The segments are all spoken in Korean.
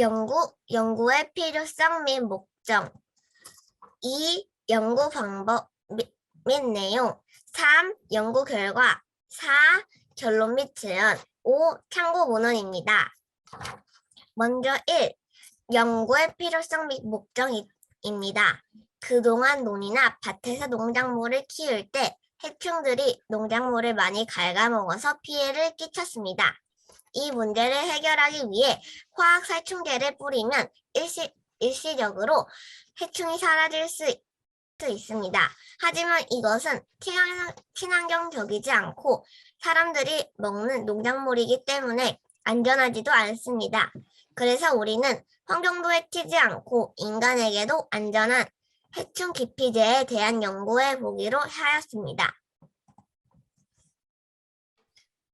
연구의 필요성 및 목적. 2. 연구 방법 및 내용. 3. 연구 결과. 4. 결론 및 제안. 5. 참고 문헌입니다. 먼저 1. 연구의 필요성 및 목적입니다. 그동안 논이나 밭에서 농작물을 키울 때 해충들이 농작물을 많이 갉아먹어서 피해를 끼쳤습니다. 이 문제를 해결하기 위해 화학 살충제를 뿌리면 일시적으로 해충이 사라질 수 있습니다. 하지만 이것은 친환경적이지 않고 사람들이 먹는 농작물이기 때문에 안전하지도 않습니다. 그래서 우리는 환경도 해치지 않고 인간에게도 안전한 해충 기피제에 대한 연구해 보기로 하였습니다.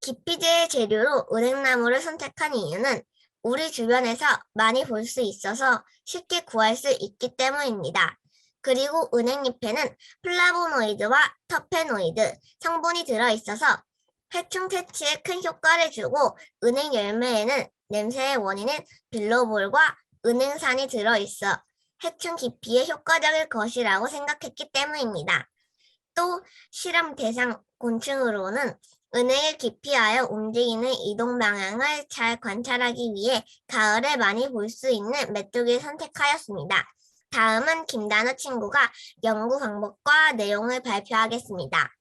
기피제의 재료로 은행나무를 선택한 이유는 우리 주변에서 많이 볼 수 있어서 쉽게 구할 수 있기 때문입니다. 그리고 은행잎에는 플라보노이드와 터페노이드 성분이 들어있어서 해충 퇴치에 큰 효과를 주고 은행 열매에는 냄새의 원인인 빌로볼과 은행산이 들어있어 해충 기피에 효과적일 것이라고 생각했기 때문입니다. 또 실험 대상 곤충으로는 은행을 기피하여 움직이는 이동 방향을 잘 관찰하기 위해 가을에 많이 볼 수 있는 메뚜기를 선택하였습니다. 다음은 김단우 친구가 연구 방법과 내용을 발표하겠습니다.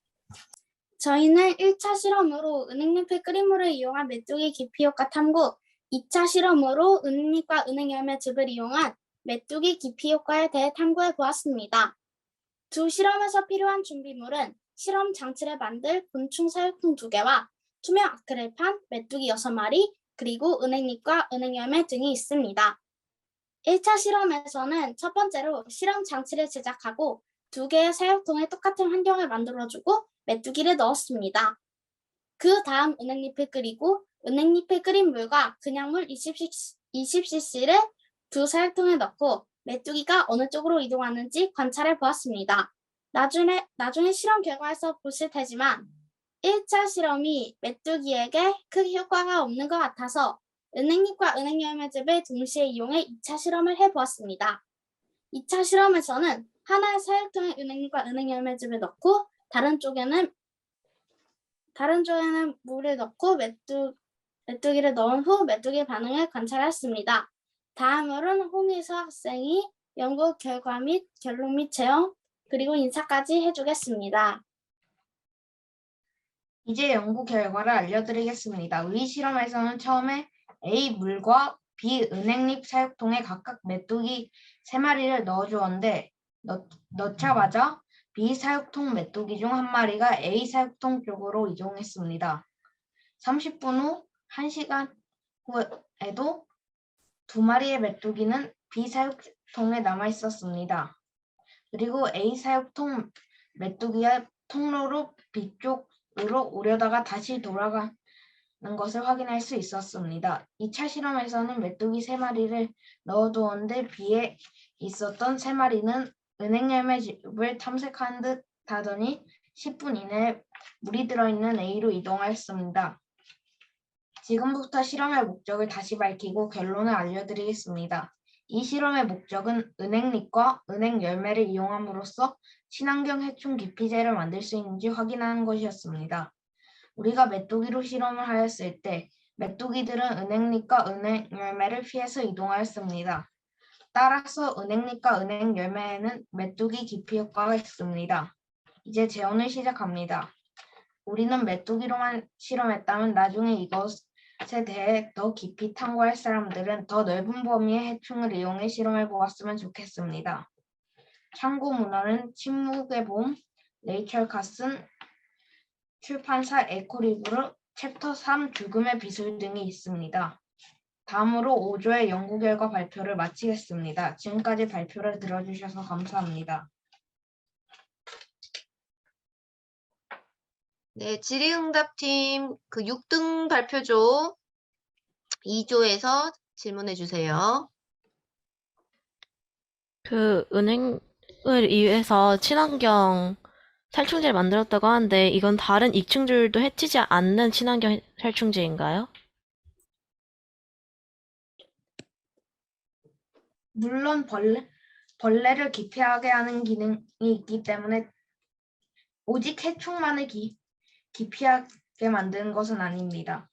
저희는 1차 실험으로 은행잎의 끓임물을 이용한 메뚜기 기피 효과 탐구, 2차 실험으로 은행잎과 은행열매즙을 이용한 메뚜기 기피 효과에 대해 탐구해 보았습니다. 두 실험에서 필요한 준비물은 실험 장치를 만들 곤충 사육통 2개와 투명 아크릴판, 메뚜기 6마리, 그리고 은행잎과 은행열매 등이 있습니다. 1차 실험에서는 첫 번째로 실험 장치를 제작하고 2개의 사육통에 똑같은 환경을 만들어주고 메뚜기를 넣었습니다. 그 다음 은행잎을 끓이고 은행잎에 끓인 물과 그냥 물 20cc를 두 사육통에 넣고 메뚜기가 어느 쪽으로 이동하는지 관찰해 보았습니다. 나중에 실험 결과에서 보실 테지만 1차 실험이 메뚜기에게 크게 효과가 없는 것 같아서 은행잎과 은행열매즙을 동시에 이용해 2차 실험을 해보았습니다. 2차 실험에서는 하나의 사육통에 은행잎과 은행열매즙을 넣고 다른 쪽에는 물을 넣고 메뚜기를 넣은 후 메뚜기의 반응을 관찰했습니다. 다음으로는 홍희서 학생이 연구 결과 및 결론 및 제형 그리고 인사까지 해주겠습니다. 이제 연구 결과를 알려드리겠습니다. 우리 실험에서는 처음에 A 물과 B 은행잎 사육통에 각각 메뚜기 3마리를 넣어주었는데 넣자마자 B 사육통 메뚜기 중 1마리가 A 사육통 쪽으로 이동했습니다. 30분 후 1시간 후에도 2마리의 메뚜기는 B 사육통에 남아 있었습니다. 그리고 A 사육통 메뚜기가 통로로 B 쪽으로 오려다가 다시 돌아가는 것을 확인할 수 있었습니다. 2차 실험에서는 메뚜기 3마리를 넣어두었는데 B에 있었던 3마리는 은행열매즙을 탐색한 듯 하더니 10분 이내에 물이 들어있는 A로 이동하였습니다. 지금부터 실험의 목적을 다시 밝히고 결론을 알려드리겠습니다. 이 실험의 목적은 은행잎과 은행열매를 이용함으로써 친환경 해충 기피제를 만들 수 있는지 확인하는 것이었습니다. 우리가 메뚜기로 실험을 하였을 때 메뚜기들은 은행잎과 은행열매를 피해서 이동하였습니다. 따라서 은행잎과 은행열매에는 메뚜기 기피 효과가 있습니다. 이제 재현을 시작합니다. 우리는 메뚜기로만 실험했다면 나중에 이것에 대해 더 깊이 탐구할 사람들은 더 넓은 범위의 해충을 이용해 실험해 보았으면 좋겠습니다. 참고 문헌은 침묵의 봄, 네이처 카슨, 출판사 에코리브르, 챕터 3 죽음의 비술 등이 있습니다. 다음으로 5조의 연구 결과 발표를 마치겠습니다. 지금까지 발표를 들어주셔서 감사합니다. 네, 질의응답팀 그 6등 발표조 2조에서 질문해 주세요. 그 은행을 위해서 친환경 살충제를 만들었다고 하는데 이건 다른 익충들도 해치지 않는 친환경 살충제인가요? 물론 벌레를 기피하게 하는 기능이 있기 때문에 오직 해충만을 기피하게 만드는 것은 아닙니다.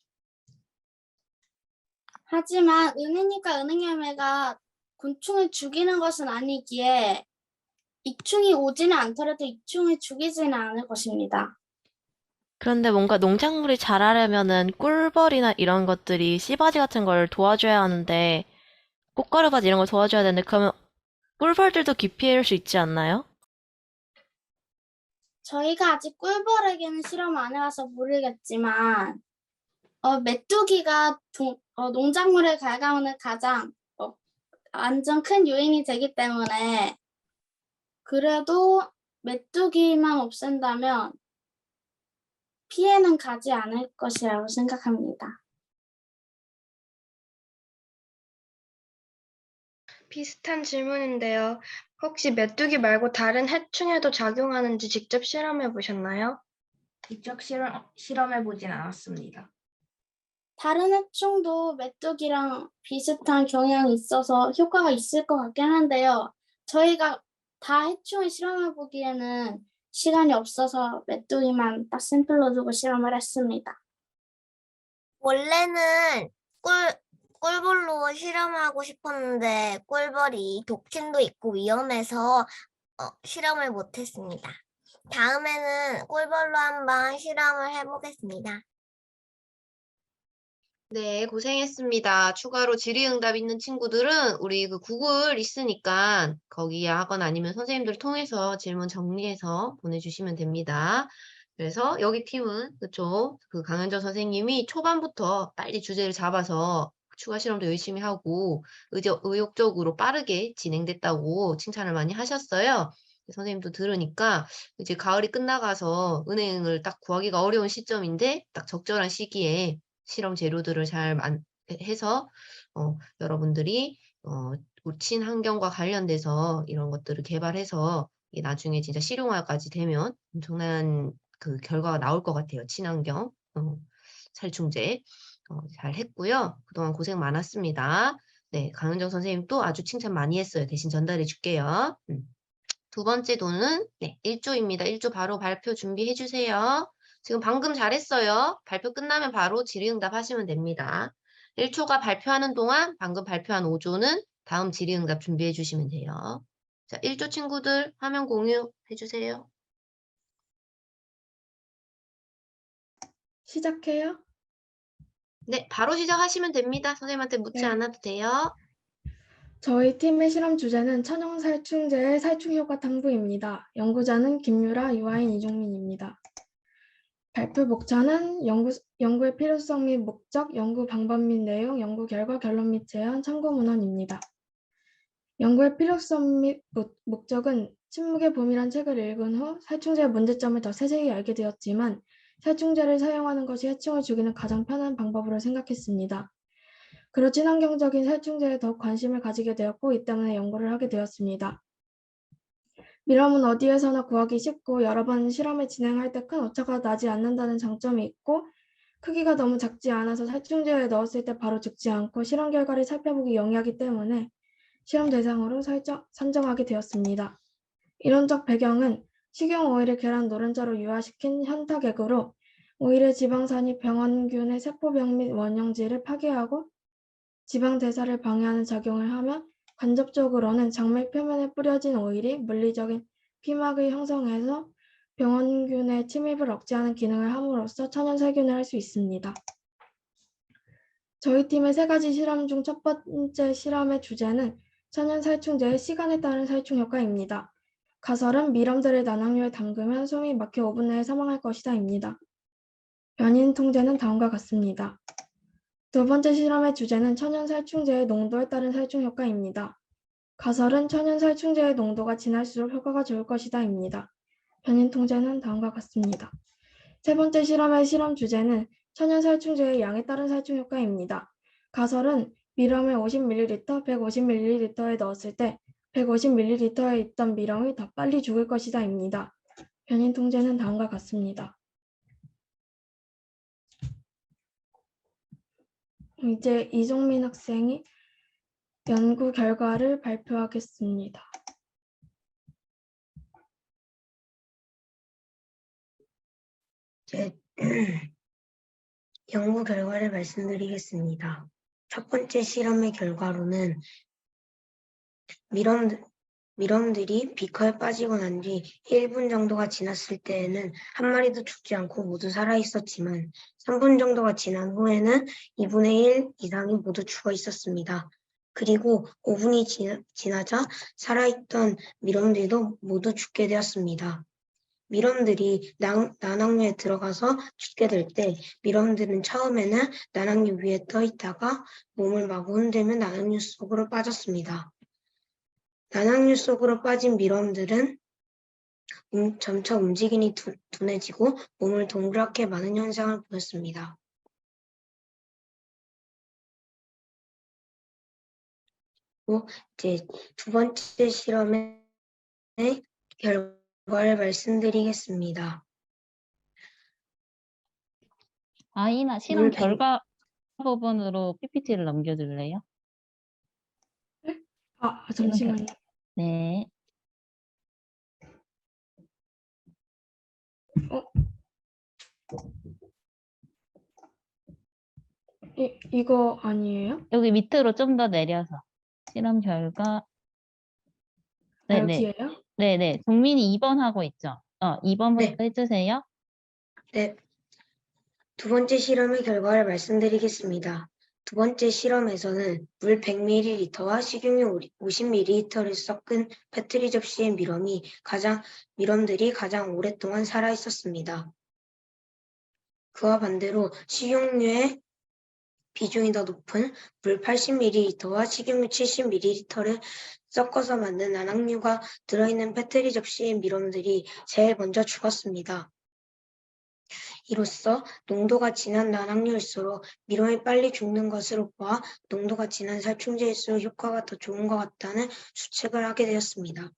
하지만 은행잎과 은행열매가 곤충을 죽이는 것은 아니기에 익충이 오지는 않더라도 익충을 죽이지는 않을 것입니다. 그런데 뭔가 농작물이 자라려면은 꿀벌이나 이런 것들이 씨바지 같은 걸 도와줘야 하는데, 꽃가루바지 이런 걸 도와줘야 되는데, 그러면 꿀벌들도 기피할 수 있지 않나요? 저희가 아직 꿀벌에게는 실험 안 해와서 모르겠지만 메뚜기가 농작물을 갉아먹는 가장 완전 큰 요인이 되기 때문에 그래도 메뚜기만 없앤다면 피해는 가지 않을 것이라고 생각합니다. 비슷한 질문인데요. 혹시 메뚜기 말고 다른 해충에도 작용하는지 직접 실험해 보셨나요? 직접 실험해 보진 않았습니다. 다른 해충도 메뚜기랑 비슷한 경향이 있어서 효과가 있을 것 같긴 한데요. 저희가 다 해충을 실험해 보기에는 시간이 없어서 메뚜기만 딱 샘플로 두고 실험을 했습니다. 원래는 꿀벌로 실험하고 싶었는데 꿀벌이 독침도 있고 위험해서 실험을 못했습니다. 다음에는 꿀벌로 한번 실험을 해보겠습니다. 네, 고생했습니다. 추가로 질의응답 있는 친구들은 우리 그 구글 있으니까 거기에 하거나 아니면 선생님들 통해서 질문 정리해서 보내주시면 됩니다. 그래서 여기 팀은 그쪽 그 강현정 선생님이 초반부터 빨리 주제를 잡아서 추가 실험도 열심히 하고 의욕적으로 빠르게 진행됐다고 칭찬을 많이 하셨어요. 선생님도 들으니까 이제 가을이 끝나가서 은행을 딱 구하기가 어려운 시점인데 딱 적절한 시기에 실험 재료들을 잘 해서 여러분들이 친환경과 관련돼서 이런 것들을 개발해서 이게 나중에 진짜 실용화까지 되면 엄청난 그 결과가 나올 것 같아요. 친환경 살충제 잘 했고요. 그동안 고생 많았습니다. 네, 강은정 선생님 또 아주 칭찬 많이 했어요. 대신 전달해 줄게요. 두 번째 도는 1조입니다. 1조 바로 발표 준비해 주세요. 지금 방금 잘했어요. 발표 끝나면 바로 질의응답 하시면 됩니다. 1초가 발표하는 동안 방금 발표한 5조는 다음 질의응답 준비해 주시면 돼요. 자, 1조 친구들 화면 공유해 주세요. 시작해요? 네, 바로 시작하시면 됩니다. 선생님한테 묻지 네. 않아도 돼요. 저희 팀의 실험 주제는 천연 살충제의 살충 효과 탐구입니다. 연구자는 김유라, 유아인, 이종민입니다. 발표 목차는 연구의 필요성 및 목적, 연구 방법 및 내용, 연구 결과, 결론 및 제안, 참고 문헌입니다. 연구의 필요성 및 목적은 침묵의 봄이란 책을 읽은 후 살충제의 문제점을 더 세세히 알게 되었지만 살충제를 사용하는 것이 해충을 죽이는 가장 편한 방법으로 생각했습니다. 그로 친환경적인 살충제에 더욱 관심을 가지게 되었고 이 때문에 연구를 하게 되었습니다. 밀웜은 어디에서나 구하기 쉽고 여러 번 실험을 진행할 때 큰 오차가 나지 않는다는 장점이 있고 크기가 너무 작지 않아서 살충제에 넣었을 때 바로 죽지 않고 실험 결과를 살펴보기 용이하기 때문에 실험 대상으로 선정하게 되었습니다. 이론적 배경은 식용 오일을 계란 노른자로 유화시킨 현탁액으로 오일의 지방산이 병원균의 세포병 및 원형질을 파괴하고 지방 대사를 방해하는 작용을 하며 간접적으로는 장맥 표면에 뿌려진 오일이 물리적인 피막을 형성해서 병원균의 침입을 억제하는 기능을 함으로써 천연 살균을 할 수 있습니다. 저희 팀의 3가지 실험 중 첫 번째 실험의 주제는 천연 살충제의 시간에 따른 살충 효과입니다. 가설은 밀웜들을 난황류에 담그면 숨이 막혀 5분 내에 사망할 것이다입니다. 변인 통제는 다음과 같습니다. 두 번째 실험의 주제는 천연 살충제의 농도에 따른 살충 효과입니다. 가설은 천연 살충제의 농도가 진할수록 효과가 좋을 것이다입니다. 변인 통제는 다음과 같습니다. 세 번째 실험의 실험 주제는 천연 살충제의 양에 따른 살충 효과입니다. 가설은 밀웜을 50ml, 150ml에 넣었을 때 150ml에 있던 밀웜이 더 빨리 죽을 것이다입니다. 변인 통제는 다음과 같습니다. 이제 이종민 학생이 연구 결과를 발표하겠습니다. 제 연구 결과를 말씀드리겠습니다. 첫 번째 실험의 결과로는 미럼들이 비커에 빠지고 난 뒤 1분 정도가 지났을 때에는 한 마리도 죽지 않고 모두 살아 있었지만 3분 정도가 지난 후에는 2분의 1 이상이 모두 죽어 있었습니다. 그리고 5분이 지나자 살아있던 미럼들도 모두 죽게 되었습니다. 미럼들이 난항류에 들어가서 죽게 될 때 미럼들은 처음에는 난항류 위에 떠 있다가 몸을 마구 흔들며 난항류 속으로 빠졌습니다. 난항류 속으로 빠진 미럼들은 점차 움직임이 둔해지고 몸을 동그랗게 마는 현상을 보였습니다. 이제 두 번째 실험의 결과를 말씀드리겠습니다. 아이나 실험 물 백- 결과 부분으로 PPT를 넘겨줄래요? 잠시만요. 네. 이거 아니에요? 여기 밑으로 좀 더 내려서 실험 결과. 네네. 여기에요? 네네. 종민이 2번 하고 있죠? 2번부터 네. 해주세요. 네. 두 번째 실험의 결과를 말씀드리겠습니다. 두 번째 실험에서는 물 100ml와 식용유 50ml를 섞은 페트리 접시의 미럼들이 가장 오랫동안 살아 있었습니다. 그와 반대로 식용유의 비중이 더 높은 물 80ml와 식용유 70ml를 섞어서 만든 난항류가 들어있는 페트리 접시의 미럼들이 제일 먼저 죽었습니다. 이로써 농도가 진한 난항류일수록 미럼이 빨리 죽는 것으로 보아 농도가 진한 살충제일수록 효과가 더 좋은 것 같다는 추측을 하게 되었습니다.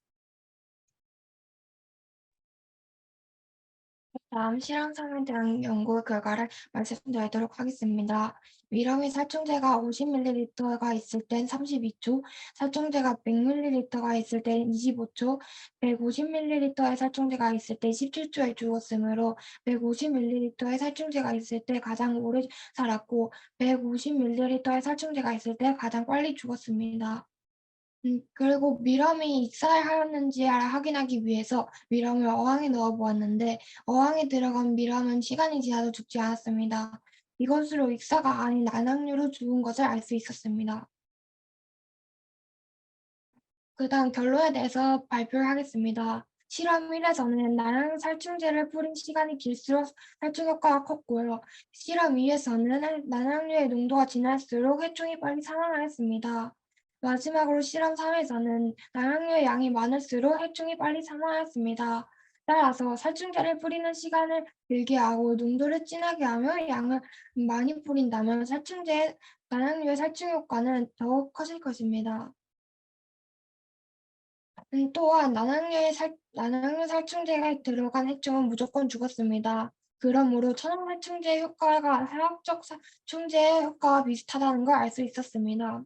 다음 실험상에 대한 연구 결과를 말씀드리도록 하겠습니다. 미럼이 살충제가 50ml가 있을 땐 32초, 살충제가 100ml가 있을 땐 25초, 150ml의 살충제가 있을 때 17초에 죽었으므로 150ml의 살충제가 있을 때 가장 오래 살았고 150ml의 살충제가 있을 때 가장 빨리 죽었습니다. 그리고 미럼이 익살하였는지 확인하기 위해서 미럼을 어항에 넣어 보았는데 어항에 들어간 미럼은 시간이 지나도 죽지 않았습니다. 이것으로 익사가 아닌 난항류로 죽은 것을 알 수 있었습니다. 그 다음 결론에 대해서 발표를 하겠습니다. 실험 1에서는 난항 살충제를 뿌린 시간이 길수록 살충 효과가 컸고요. 실험 2에서는 난항류의 농도가 진할수록 해충이 빨리 사망하였습니다. 마지막으로 실험 3에서는 난항류의 양이 많을수록 해충이 빨리 사망하였습니다. 따라서 살충제를 뿌리는 시간을 길게 하고 농도를 진하게 하며 양을 많이 뿌린다면 난항류의 살충 효과는 더욱 커질 것입니다. 또한 난항류 살충제가 들어간 해충은 무조건 죽었습니다. 그러므로 천연 살충제 효과가 화학적 살충제의 효과와 비슷하다는 걸 알 수 있었습니다.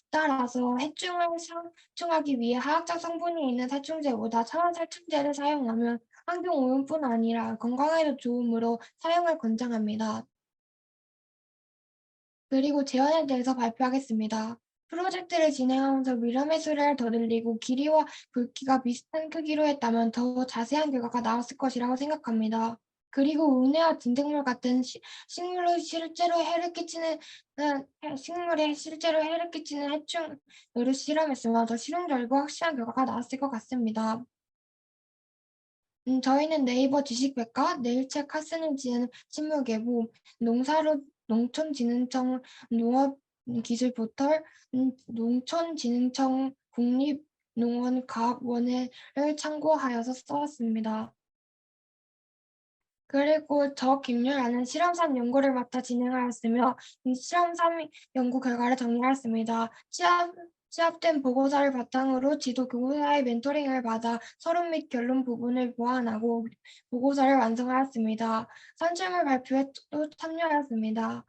따라서 해충을 살충하기 위해 화학적 성분이 있는 살충제보다 천연 살충제를 사용하면 환경 오염뿐 아니라 건강에도 좋으므로 사용을 권장합니다. 그리고 재현에 대해서 발표하겠습니다. 프로젝트를 진행하면서 미럼의 수를 더 늘리고 길이와 굵기가 비슷한 크기로 했다면 더 자세한 결과가 나왔을 것이라고 생각합니다. 그리고 은혜와 진딧물 같은 식물에 실제로 해를 끼치는 해충으로 실험했으면 더 실용적이고 확실한 결과가 나왔을 것 같습니다. 저희는 네이버 지식백과 내일책 카스는 지은 친목예보, 농촌진흥청 농업기술포털, 농촌진흥청 국립농원과학원을 참고하여서 써왔습니다. 그리고 저 김유라는 실험 3 연구를 맡아 진행하였으며 이 실험 3 연구 결과를 정리하였습니다. 취합된 보고서를 바탕으로 지도 교사의 멘토링을 받아 서론 및 결론 부분을 보완하고 보고서를 완성하였습니다. 산출물 발표에 또 참여하였습니다.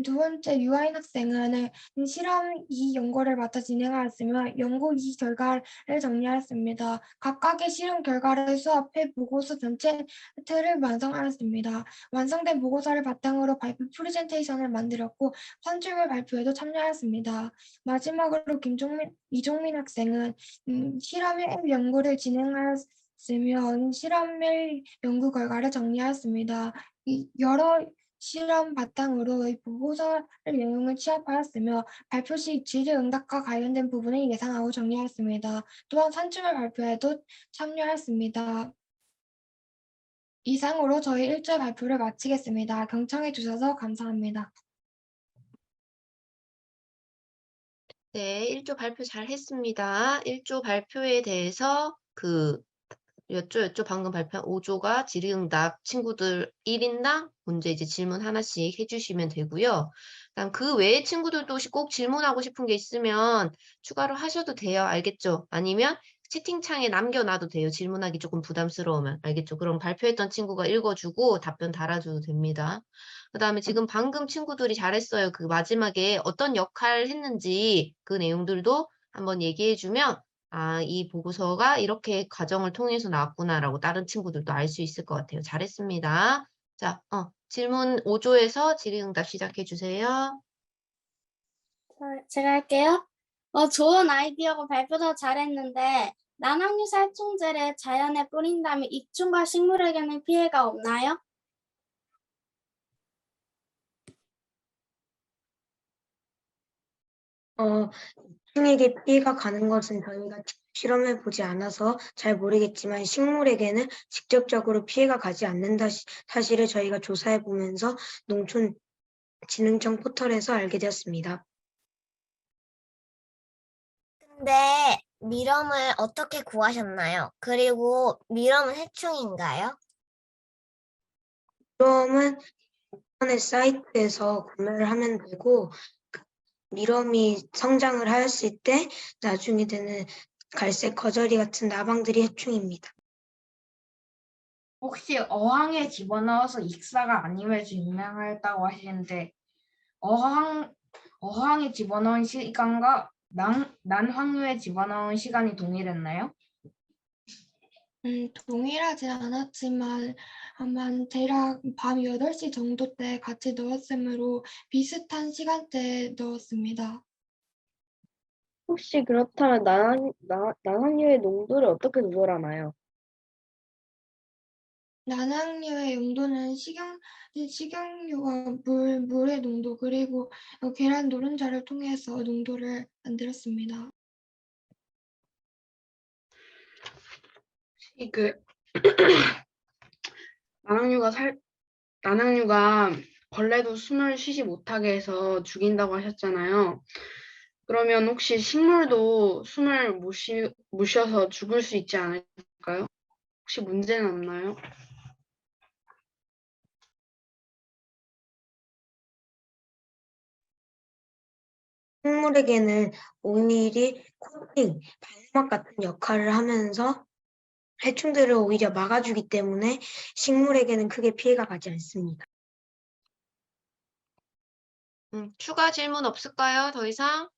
두 번째, 유아인 학생은 실험 이 연구를 맡아 진행하였으며 연구 이 결과를 정리하였습니다. 각각의 실험 결과를 수합해 보고서 전체를 완성하였습니다. 완성된 보고서를 바탕으로 발표 프레젠테이션을 만들었고 선출물 발표에도 참여하였습니다. 마지막으로 이종민 학생은 실험 앱 연구를 진행하였으며 실험의 연구 결과를 정리하였습니다. 여러 실험 바탕으로 이 보고서 내용을 취합하였으며 발표 시 질의응답과 관련된 부분을 예상하고 정리하였습니다. 또한 산출물 발표에도 참여하였습니다. 이상으로 저희 1조 발표를 마치겠습니다. 경청해 주셔서 감사합니다. 네, 1조 발표 잘 했습니다. 1조 발표에 대해서 몇 조 방금 발표한 5조가 질의응답 친구들 1인당 문제 이제 질문 하나씩 해주시면 되고요. 그다음 그 외에 친구들도 혹시 꼭 질문하고 싶은 게 있으면 추가로 하셔도 돼요. 알겠죠? 아니면 채팅창에 남겨놔도 돼요. 질문하기 조금 부담스러우면. 알겠죠? 그럼 발표했던 친구가 읽어주고 답변 달아줘도 됩니다. 그다음에 지금 방금 친구들이 잘했어요. 그 마지막에 어떤 역할 했는지 그 내용들도 한번 얘기해주면 아, 이 보고서가 이렇게 과정을 통해서 나왔구나라고 다른 친구들도 알 수 있을 것 같아요. 잘했습니다. 자, 질문 5조에서 질의응답 시작해 주세요. 제가 할게요. 좋은 아이디어고 발표도 잘했는데 난황류 살충제를 자연에 뿌린다면 익충과 식물에게는 피해가 없나요? 식물에게 피해가 가는 것은 저희가 직접 실험해 보지 않아서 잘 모르겠지만 식물에게는 직접적으로 피해가 가지 않는다 사실을 저희가 조사해 보면서 농촌진흥청 포털에서 알게 되었습니다. 근데 미럼을 어떻게 구하셨나요? 그리고 미럼은 해충인가요? 미럼은 인터넷 사이트에서 구매를 하면 되고 미럼이 성장을 하였을 때 나중에 되는 갈색 거저리 같은 나방들이 해충입니다. 혹시 어항에 집어넣어서 익사가 아님에서 유명하였다고 하시는데 어항에 집어넣은 시간과 난황류에 집어넣은 시간이 동일했나요? 동일하지 않았지만 아마 대략 밤 8시 정도 때 같이 넣었으므로 비슷한 시간대에 넣었습니다. 혹시 그렇다면 난황류의 농도를 어떻게 조절하나요? 난황류의 용도는 식용유와 물의 농도 그리고 계란 노른자를 통해서 농도를 만들었습니다. 난황류가 벌레도 숨을 쉬지 못하게 해서 죽인다고 하셨잖아요. 그러면 혹시 식물도 숨을 못 쉬어서 죽을 수 있지 않을까요? 혹시 문제는 없나요? 식물에게는 오일이 코팅, 방막 같은 역할을 하면서 해충들을 오히려 막아주기 때문에 식물에게는 크게 피해가 가지 않습니다. 추가 질문 없을까요? 더 이상?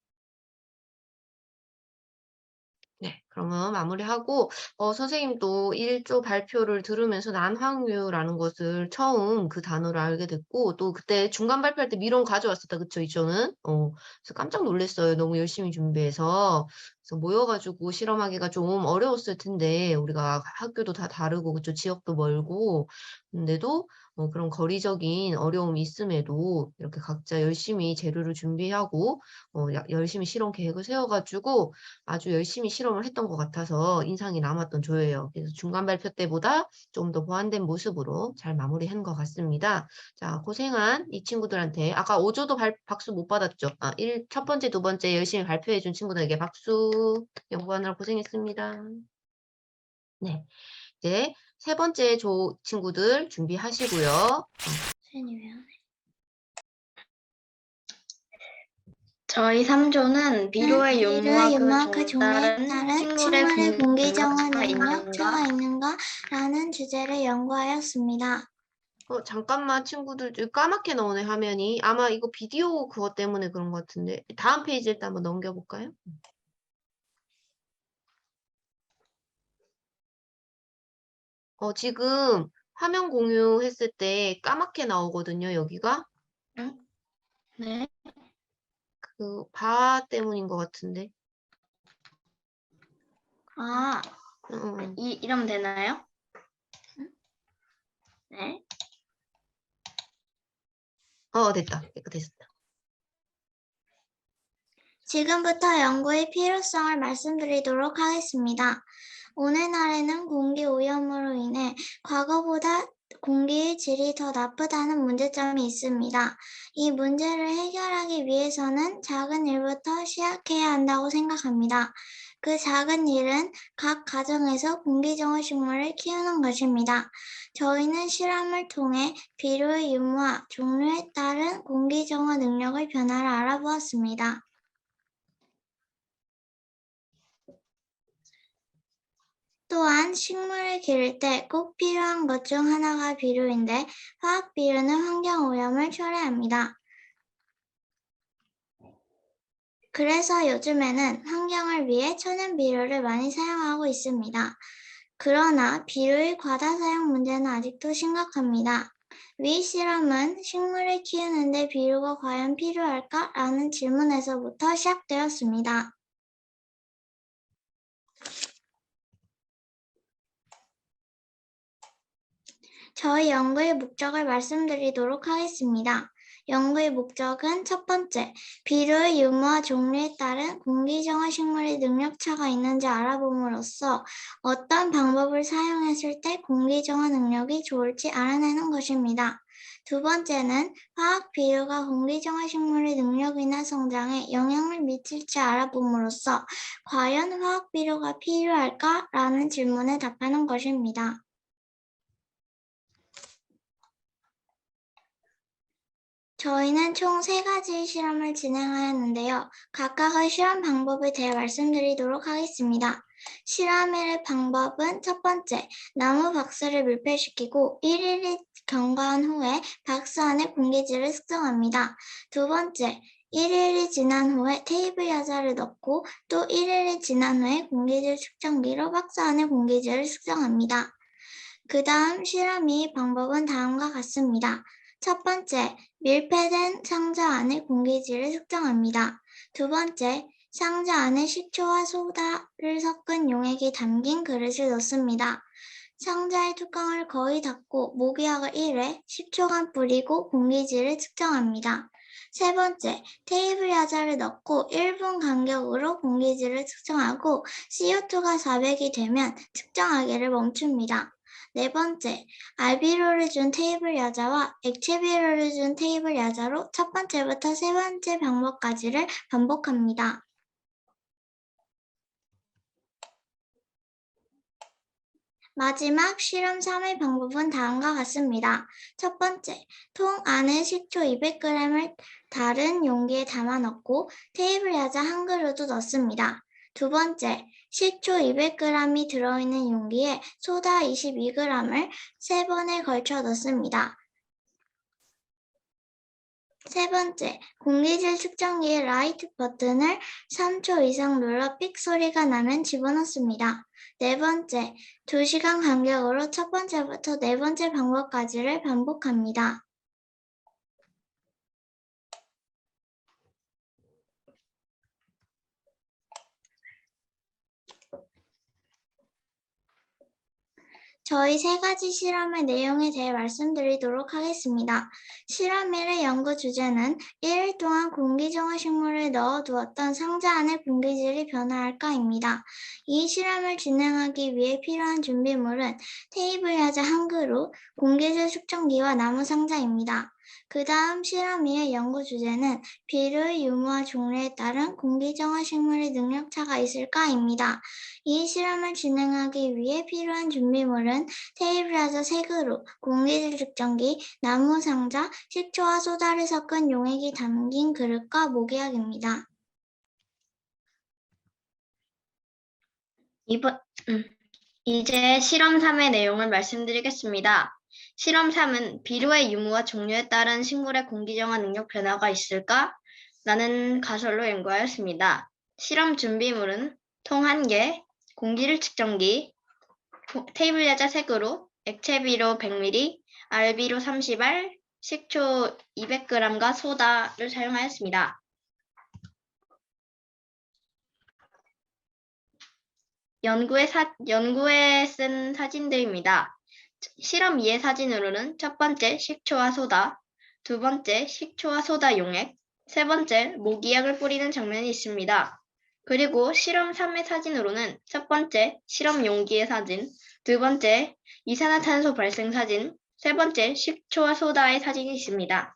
네, 그러면 마무리하고 선생님도 1조 발표를 들으면서 난황류라는 것을 처음 그 단어를 알게 됐고 또 그때 중간 발표할 때 미럼 가져왔었다. 그쵸? 이조는? 그래서 깜짝 놀랐어요. 너무 열심히 준비해서. 그래서 모여가지고 실험하기가 좀 어려웠을 텐데 우리가 학교도 다 다르고 그쵸? 지역도 멀고 근데도 그런 거리적인 어려움이 있음에도 이렇게 각자 열심히 재료를 준비하고 열심히 실험 계획을 세워가지고 아주 열심히 실험을 했던 것 같아서 인상이 남았던 조예요. 그래서 중간 발표 때보다 좀 더 보완된 모습으로 잘 마무리한 것 같습니다. 자, 고생한 이 친구들한테 아까 5조도 박수 못 받았죠? 첫 번째, 두 번째 열심히 발표해준 친구들에게 박수. 연구하느라 고생했습니다. 네, 이제 세 번째 조 친구들 준비하시고요. 저희 3조는 비료의 윤무와 그 종류에 따른 식물의 공기 정화 능력차가 있는가라는 주제를 연구하였습니다. 잠깐만 친구들 좀 까맣게 나오네 화면이. 아마 이거 비디오 그것 때문에 그런 것 같은데. 다음 페이지 일단 한번 넘겨볼까요? 지금 화면 공유했을 때 까맣게 나오거든요, 여기가. 네. 그 바 때문인 것 같은데. 아, 응. 이러면 되나요? 네. 됐다. 깨끗해졌다. 지금부터 연구의 필요성을 말씀드리도록 하겠습니다. 오늘날에는 공기 오염으로 인해 과거보다 공기의 질이 더 나쁘다는 문제점이 있습니다. 이 문제를 해결하기 위해서는 작은 일부터 시작해야 한다고 생각합니다. 그 작은 일은 각 가정에서 공기정화 식물을 키우는 것입니다. 저희는 실험을 통해 비료의 유무와 종류에 따른 공기정화 능력의 변화를 알아보았습니다. 또한 식물을 기를 때 꼭 필요한 것 중 하나가 비료인데 화학 비료는 환경 오염을 초래합니다. 그래서 요즘에는 환경을 위해 천연 비료를 많이 사용하고 있습니다. 그러나 비료의 과다 사용 문제는 아직도 심각합니다. 위 실험은 식물을 키우는데 비료가 과연 필요할까? 라는 질문에서부터 시작되었습니다. 저희 연구의 목적을 말씀드리도록 하겠습니다. 연구의 목적은 첫 번째, 비료의 유무와 종류에 따른 공기정화 식물의 능력차가 있는지 알아봄으로써 어떤 방법을 사용했을 때 공기정화 능력이 좋을지 알아내는 것입니다. 두 번째는 화학 비료가 공기정화 식물의 능력이나 성장에 영향을 미칠지 알아봄으로써 과연 화학 비료가 필요할까라는 질문에 답하는 것입니다. 저희는 총 3가지 실험을 진행하였는데요. 각각의 실험 방법에 대해 말씀드리도록 하겠습니다. 실험 1의 방법은 첫 번째, 나무 박스를 밀폐시키고 1일이 경과한 후에 박스 안에 공기질을 측정합니다. 두 번째, 1일이 지난 후에 테이블 야자를 넣고 또 1일이 지난 후에 공기질 측정기로 박스 안에 공기질을 측정합니다. 그 다음 실험 2 방법은 다음과 같습니다. 첫 번째, 밀폐된 상자 안에 공기질을 측정합니다. 두 번째, 상자 안에 식초와 소다를 섞은 용액이 담긴 그릇을 넣습니다. 상자의 뚜껑을 거의 닫고 모기약을 1회 10초간 뿌리고 공기질을 측정합니다. 세 번째, 테이블 야자를 넣고 1분 간격으로 공기질을 측정하고 CO2가 400이 되면 측정하기를 멈춥니다. 네 번째, 알비료를 준 테이블 야자와 액체 비료를 준 테이블 야자로 첫 번째부터 세 번째 방법까지를 반복합니다. 마지막 실험 3의 방법은 다음과 같습니다. 첫 번째, 통 안에 식초 200g을 다른 용기에 담아 넣고 테이블 야자 한 그릇도 넣습니다. 두 번째, 식초 200g이 들어있는 용기에 소다 22g을 3번에 걸쳐 넣습니다. 세 번째, 공기질 측정기의 라이트 버튼을 3초 이상 눌러 삑 소리가 나면 집어넣습니다. 네 번째, 2시간 간격으로 첫 번째부터 네 번째 방법까지를 반복합니다. 저희 3가지 실험의 내용에 대해 말씀드리도록 하겠습니다. 실험 1의 연구 주제는 1일 동안 공기정화 식물을 넣어두었던 상자 안의 공기질이 변화할까입니다. 이 실험을 진행하기 위해 필요한 준비물은 테이블 야자 한 그릇, 공기질 측정기와 나무 상자입니다. 그 다음 실험 2의 연구 주제는 비료의 유무와 종류에 따른 공기정화 식물의 능력차가 있을까입니다. 이 실험을 진행하기 위해 필요한 준비물은 테이블 야자 3그릇, 공기질 측정기, 나무 상자, 식초와 소다를 섞은 용액이 담긴 그릇과 모기약입니다. 이제 실험 3의 내용을 말씀드리겠습니다. 실험 3은 비료의 유무와 종류에 따른 식물의 공기정화 능력 변화가 있을까? 라는 가설로 연구하였습니다. 실험 준비물은 통 1개, 공기를 측정기, 테이블 야자 3그루, 액체 비료 100ml, 알비료 30알, 식초 200g과 소다를 사용하였습니다. 연구에 쓴 사진들입니다. 실험 2의 사진으로는 첫 번째 식초와 소다, 두 번째 식초와 소다 용액, 세 번째 모기약을 뿌리는 장면이 있습니다. 그리고 실험 3의 사진으로는 첫 번째 실험 용기의 사진, 두 번째 이산화탄소 발생 사진, 세 번째 식초와 소다의 사진이 있습니다.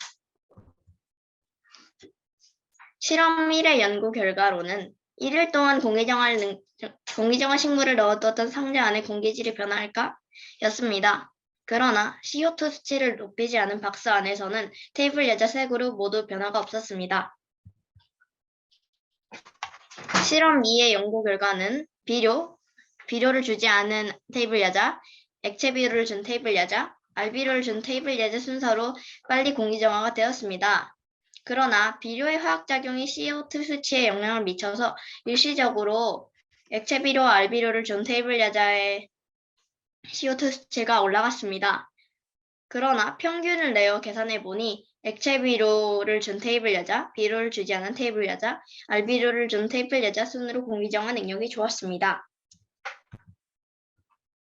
실험 1의 연구 결과로는 1일 동안 공기정화 식물을 넣어두었던 상자 안의 공기질이 변화할까? 였습니다. 그러나 CO2 수치를 높이지 않은 박스 안에서는 테이블 야자 3그루 모두 변화가 없었습니다. 실험 2의 연구 결과는 비료를 주지 않은 테이블 야자, 액체 비료를 준 테이블 야자, 알비료를 준 테이블 야자 순서로 빨리 공기정화가 되었습니다. 그러나 비료의 화학작용이 CO2 수치에 영향을 미쳐서 일시적으로 액체 비료와 알비료를 준 테이블 야자의 CO2 수치가 올라갔습니다. 그러나 평균을 내어 계산해 보니 액체 비료를 준 테이블 야자, 비료를 주지 않은 테이블 야자, 알비료를 준 테이블 야자 순으로 공기정화 능력이 좋았습니다.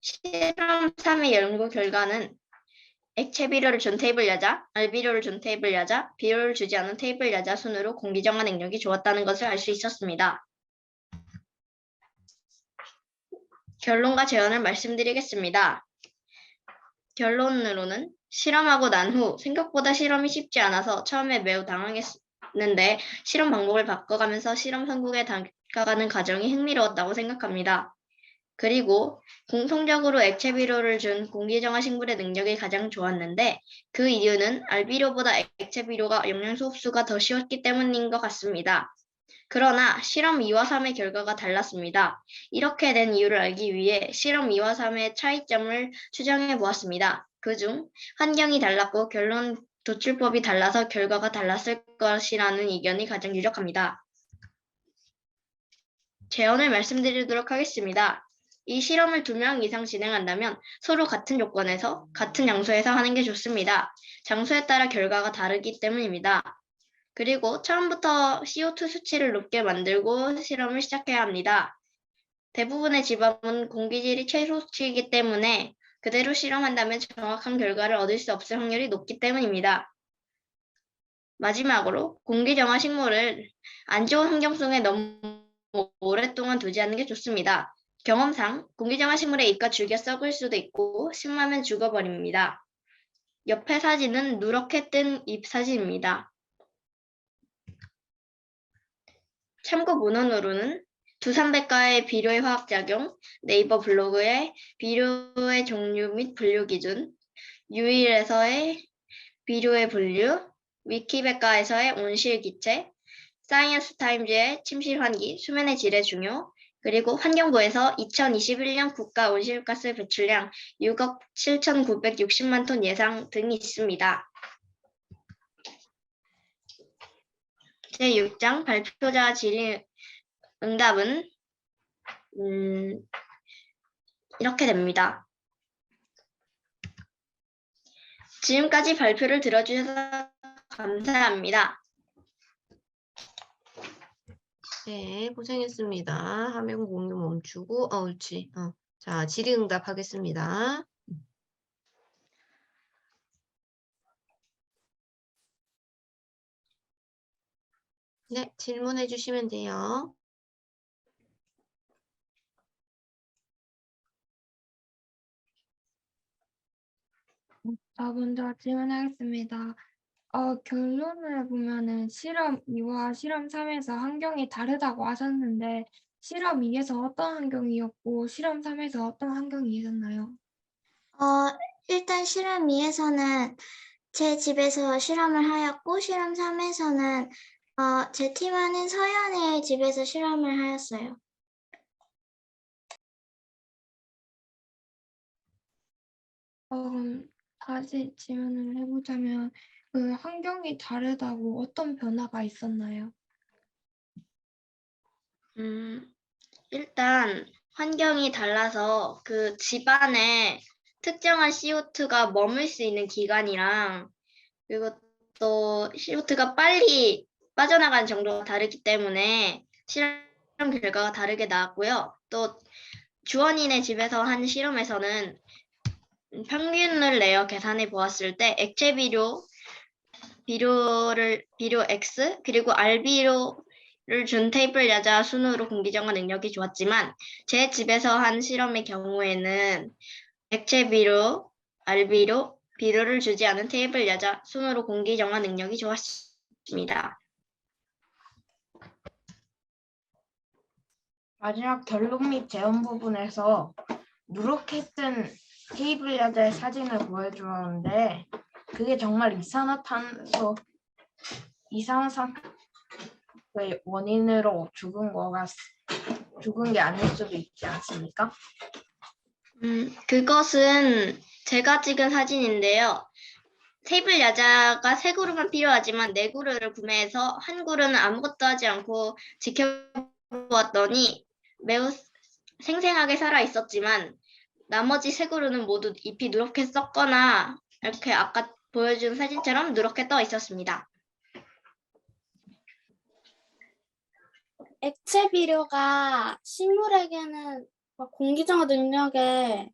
실험 3의 연구 결과는 액체 비료를 준 테이블 야자, 알비료를 준 테이블 야자, 비료를 주지 않은 테이블 야자 순으로 공기정화 능력이 좋았다는 것을 알 수 있었습니다. 결론과 제언을 말씀드리겠습니다. 결론으로는 실험하고 난 후 생각보다 실험이 쉽지 않아서 처음에 매우 당황했는데 실험 방법을 바꿔가면서 실험 성공에 다가가는 과정이 흥미로웠다고 생각합니다. 그리고 공통적으로 액체 비료를 준 공기정화 식물의 능력이 가장 좋았는데 그 이유는 알비료보다 액체 비료가 영양소 흡수가 더 쉬웠기 때문인 것 같습니다. 그러나 실험 2와 3의 결과가 달랐습니다. 이렇게 된 이유를 알기 위해 실험 2와 3의 차이점을 추정해 보았습니다. 그중 환경이 달랐고 결론 도출법이 달라서 결과가 달랐을 것이라는 의견이 가장 유력합니다. 제언을 말씀드리도록 하겠습니다. 이 실험을 2명 이상 진행한다면 서로 같은 조건에서 같은 장소에서 하는 게 좋습니다. 장소에 따라 결과가 다르기 때문입니다. 그리고 처음부터 CO2 수치를 높게 만들고 실험을 시작해야 합니다. 대부분의 집합은 공기질이 최소 수치이기 때문에 그대로 실험한다면 정확한 결과를 얻을 수 없을 확률이 높기 때문입니다. 마지막으로 공기정화 식물을 안 좋은 환경 속에 너무 오랫동안 두지 않는 게 좋습니다. 경험상 공기정화 식물의 잎과 줄기가 썩을 수도 있고 심하면 죽어버립니다. 옆에 사진은 누렇게 뜬 잎 사진입니다. 참고 문헌으로는 두산백과의 비료의 화학작용, 네이버 블로그의 비료의 종류 및 분류 기준, 유일에서의 비료의 분류, 위키백과에서의 온실 기체, 사이언스 타임즈의 침실 환기, 수면의 질의 중요, 그리고 환경부에서 2021년 국가 온실가스 배출량 6억 7,960만 톤 예상 등이 있습니다. 제6장 발표자 질의 응답은 이렇게 됩니다. 지금까지 발표를 들어주셔서 감사합니다. 네, 고생했습니다. 화면 공유 멈추고, 옳지. 자, 질의응답 하겠습니다. 네, 질문해 주시면 돼요. 먼저 질문하겠습니다. 결론을 보면은 실험 2와 실험 3에서 환경이 다르다고 하셨는데 실험 2에서 어떤 환경이었고 실험 3에서 어떤 환경이 있었나요? 일단 실험 2에서는 제 집에서 실험을 하였고 실험 3에서는 제 팀 아닌 서연의 집에서 실험을 하였어요. 다시 질문을 해보자면 그 환경이 다르다고 어떤 변화가 있었나요? 일단 환경이 달라서 그 집안에 특정한 CO2가 머물 수 있는 기간이랑 그리고 또 CO2가 빨리 빠져나가는 정도가 다르기 때문에 실험 결과가 다르게 나왔고요. 또 주원인의 집에서 한 실험에서는 평균을 내어 계산해 보았을 때 액체 비료 X 그리고 R비료를 준 테이블 야자 순으로 공기 정화 능력이 좋았지만 제 집에서 한 실험의 경우에는 액체 비료를 주지 않은 테이블 야자 순으로 공기 정화 능력이 좋았습니다. 마지막 결론 및 재현 부분에서 누렇게 뜬 테이블 야자의 사진을 보여주었는데 그게 정말 이산화탄소의 원인으로 죽은 게 아닐 수도 있지 않습니까? 그것은 제가 찍은 사진인데요. 테이블 야자가 3그루만 필요하지만 4그루를 구매해서 한 그루는 아무것도 하지 않고 지켜보았더니 매우 생생하게 살아 있었지만 나머지 3그루는 모두 잎이 누렇게 썩거나 이렇게 아까 보여준 사진처럼 누렇게 떠 있었습니다. 액체 비료가 식물에게는 막 공기 정화 능력에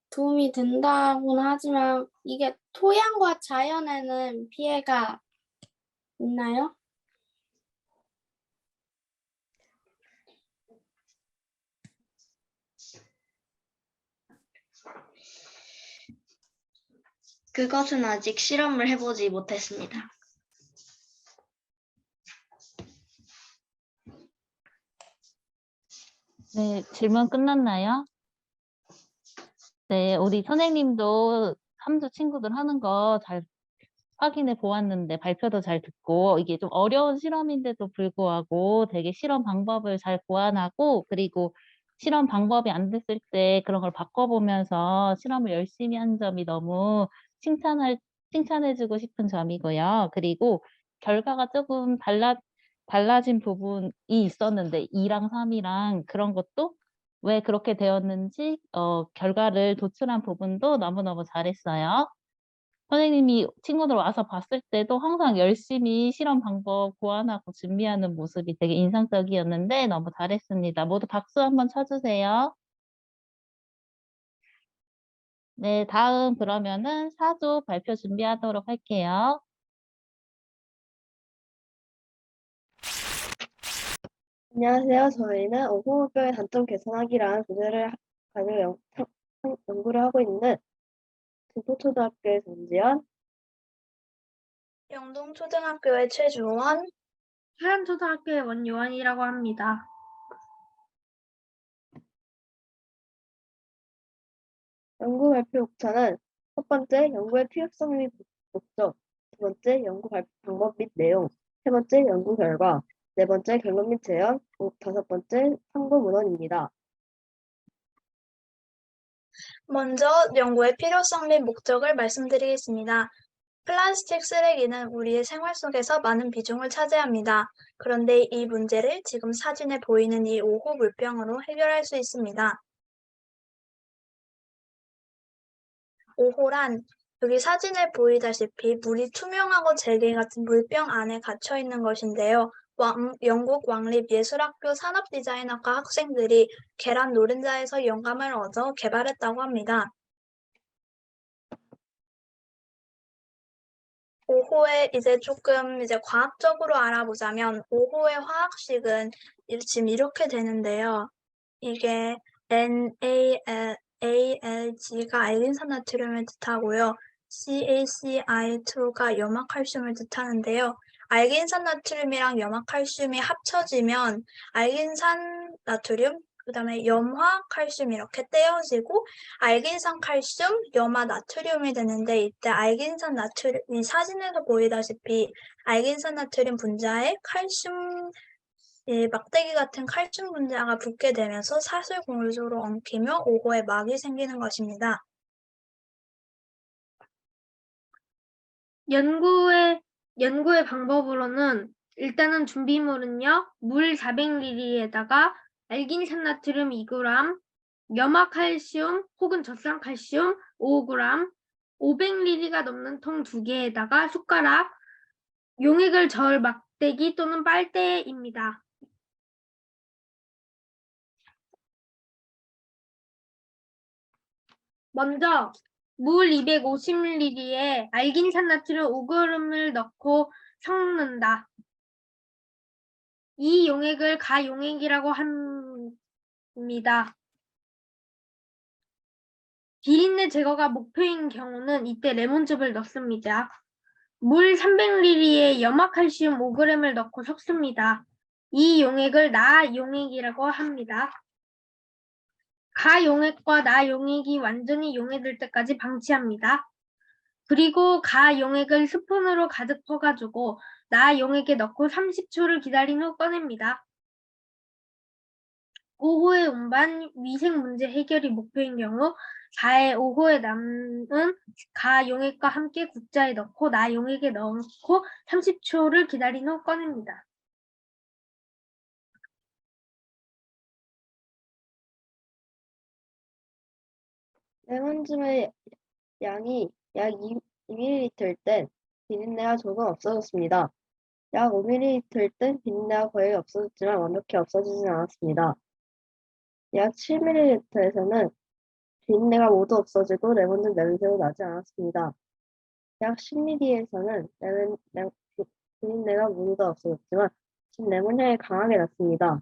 도움이 된다고는 하지만 이게 토양과 자연에는 피해가 있나요? 그것은 아직 실험을 해보지 못했습니다. 네, 질문 끝났나요? 네, 우리 선생님도 3주 친구들 하는 거 잘 확인해 보았는데 발표도 잘 듣고 이게 좀 어려운 실험인데도 불구하고 되게 실험 방법을 잘 고안하고 그리고 실험 방법이 안 됐을 때 그런 걸 바꿔보면서 실험을 열심히 한 점이 너무 칭찬해주고 싶은 점이고요. 그리고 결과가 조금 달라진 부분이 있었는데 2랑 3이랑 그런 것도 왜 그렇게 되었는지 결과를 도출한 부분도 너무너무 잘했어요. 선생님이 친구들 와서 봤을 때도 항상 열심히 실험 방법 고안하고 준비하는 모습이 되게 인상적이었는데 너무 잘했습니다. 모두 박수 한번 쳐주세요. 네, 다음 그러면은 4조 발표 준비하도록 할게요. 안녕하세요. 저희는 어부목표의 단점 개선하기라는 주제를 가지고 연구를 하고 있는 김포초등학교의 전지현, 영동초등학교의 최주원, 하얀초등학교의 원유원이라고 합니다. 연구 발표 목차는 첫 번째, 연구의 필요성 및 목적, 두 번째, 연구 발표 방법 및 내용, 세 번째, 연구 결과, 네 번째, 결론 및 재현, 다섯 번째, 참고 문헌입니다. 먼저 연구의 필요성 및 목적을 말씀드리겠습니다. 플라스틱 쓰레기는 우리의 생활 속에서 많은 비중을 차지합니다. 그런데 이 문제를 지금 사진에 보이는 이 5호 물병으로 해결할 수 있습니다. 5호란 여기 사진에 보이다시피 물이 투명하고 젤리 같은 물병 안에 갇혀 있는 것인데요. 영국 왕립예술학교 산업디자인학과 학생들이 계란 노른자에서 영감을 얻어 개발했다고 합니다. 5호에 조금 과학적으로 알아보자면 5호의 화학식은 지금 이렇게 되는데요. 이게 NaAlG가 알긴산나트륨을 뜻하고요. CaCl2가 염화칼슘을 뜻하는데요. 알긴산나트륨이랑 염화칼슘이 합쳐지면 알긴산나트륨, 그 다음에 염화칼슘 이렇게 떼어지고 알긴산칼슘, 염화나트륨이 되는데 이때 알긴산나트륨, 이 사진에서 보이다시피 알긴산나트륨 분자에 칼슘, 막대기 같은 칼슘 분자가 붙게 되면서 사슬 공유소로 엉키며 5호에 막이 생기는 것입니다. 연구의 방법으로는 일단은 준비물은요. 물 400ml에다가 알긴산나트륨 2g, 염화칼슘 혹은 젖산칼슘 5g, 500ml가 넘는 통 2개에다가 숟가락, 용액을 저을 막대기 또는 빨대입니다. 먼저 물 250ml에 알긴산나트륨 5g을 넣고 섞는다. 이 용액을 가용액이라고 합니다. 비린내 제거가 목표인 경우는 이때 레몬즙을 넣습니다. 물 300ml에 염화칼슘 5g을 넣고 섞습니다. 이 용액을 나용액이라고 합니다. 가용액과 나용액이 완전히 용해질 때까지 방치합니다. 그리고 가용액을 스푼으로 가득 퍼가지고 나용액에 넣고 30초를 기다린 후 꺼냅니다. 오후에 운반 위생 문제 해결이 목표인 경우 4회 오후에 남은 가용액과 함께 국자에 넣고 나용액에 넣고 30초를 기다린 후 꺼냅니다. 레몬즙의 양이 약 2ml일 땐 비린내가 조금 없어졌습니다. 약 5ml일 땐 비린내가 거의 없어졌지만 완벽히 없어지진 않았습니다. 약 7ml에서는 비린내가 모두 없어지고 레몬즙 냄새도 나지 않았습니다. 약 10ml에서는 비린내가 모두 다 없어졌지만 지금 레몬 향이 강하게 났습니다.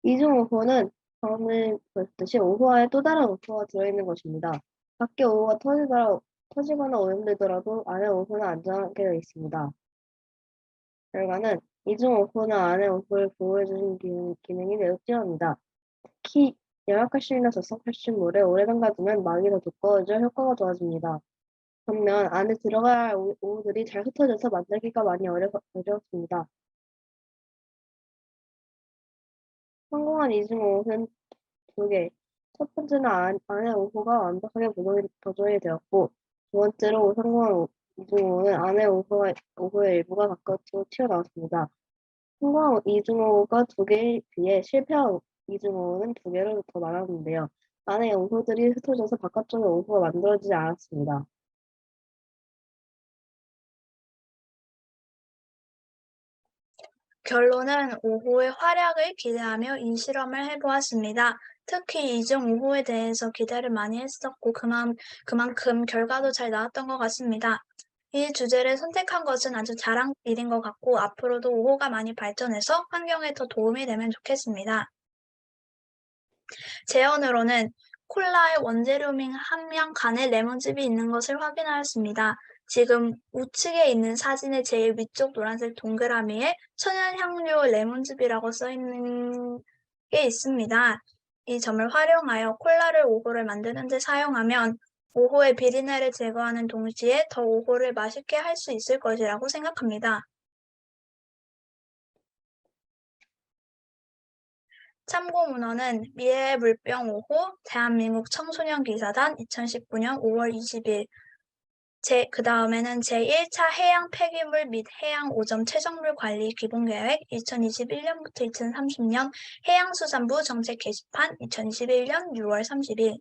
이중 오호는 처음에 보였듯이 오호 안에 또 다른 오호가 들어있는 것입니다. 밖에 오호가 터지거나 오염되더라도 안에 오호는 안전하게 되어 있습니다. 결과는 이중 오호는 안에 오호를 보호해주는 기능이 매우 뛰어납니다. 특히 염화칼슘이나 젖산칼슘 물에 오래 담가두면 막이 더 두꺼워져 효과가 좋아집니다. 반면 안에 들어가야 할 오호들이 잘 흩어져서 만들기가 많이 어렵습니다. 성공한 이중 오호는 2개. 첫 번째는 안에 오호가 완벽하게 보존이 되었고, 두 번째로 성공한 이중 오호는 안에 오호의 일부가 바깥으로 튀어나왔습니다. 성공한 이중 오호가 2개에 비해 실패한 이중 오호는 2개로 더 많았는데요. 안에 오호들이 흩어져서 바깥쪽에 오호가 만들어지지 않았습니다. 결론은 5호의 활약을 기대하며 이 실험을 해보았습니다. 특히 이중 5호에 대해서 기대를 많이 했었고 그만큼 결과도 잘 나왔던 것 같습니다. 이 주제를 선택한 것은 아주 잘한 일인 것 같고 앞으로도 5호가 많이 발전해서 환경에 더 도움이 되면 좋겠습니다. 제언으로는 콜라에 원재료민 함량 간의 레몬즙이 있는 것을 확인하였습니다. 지금 우측에 있는 사진의 제일 위쪽 노란색 동그라미에 천연향료 레몬즙이라고 써있는 게 있습니다. 이 점을 활용하여 콜라를 5호를 만드는 데 사용하면 5호의 비린내를 제거하는 동시에 더 5호를 맛있게 할 수 있을 것이라고 생각합니다. 참고 문헌은 미래의 물병 5호 대한민국 청소년 기사단 2019년 5월 20일 그 다음에는 제1차 해양 폐기물 및 해양 오점 최적물 관리 기본계획 2021년부터 2030년 해양수산부 정책 게시판 2021년 6월 30일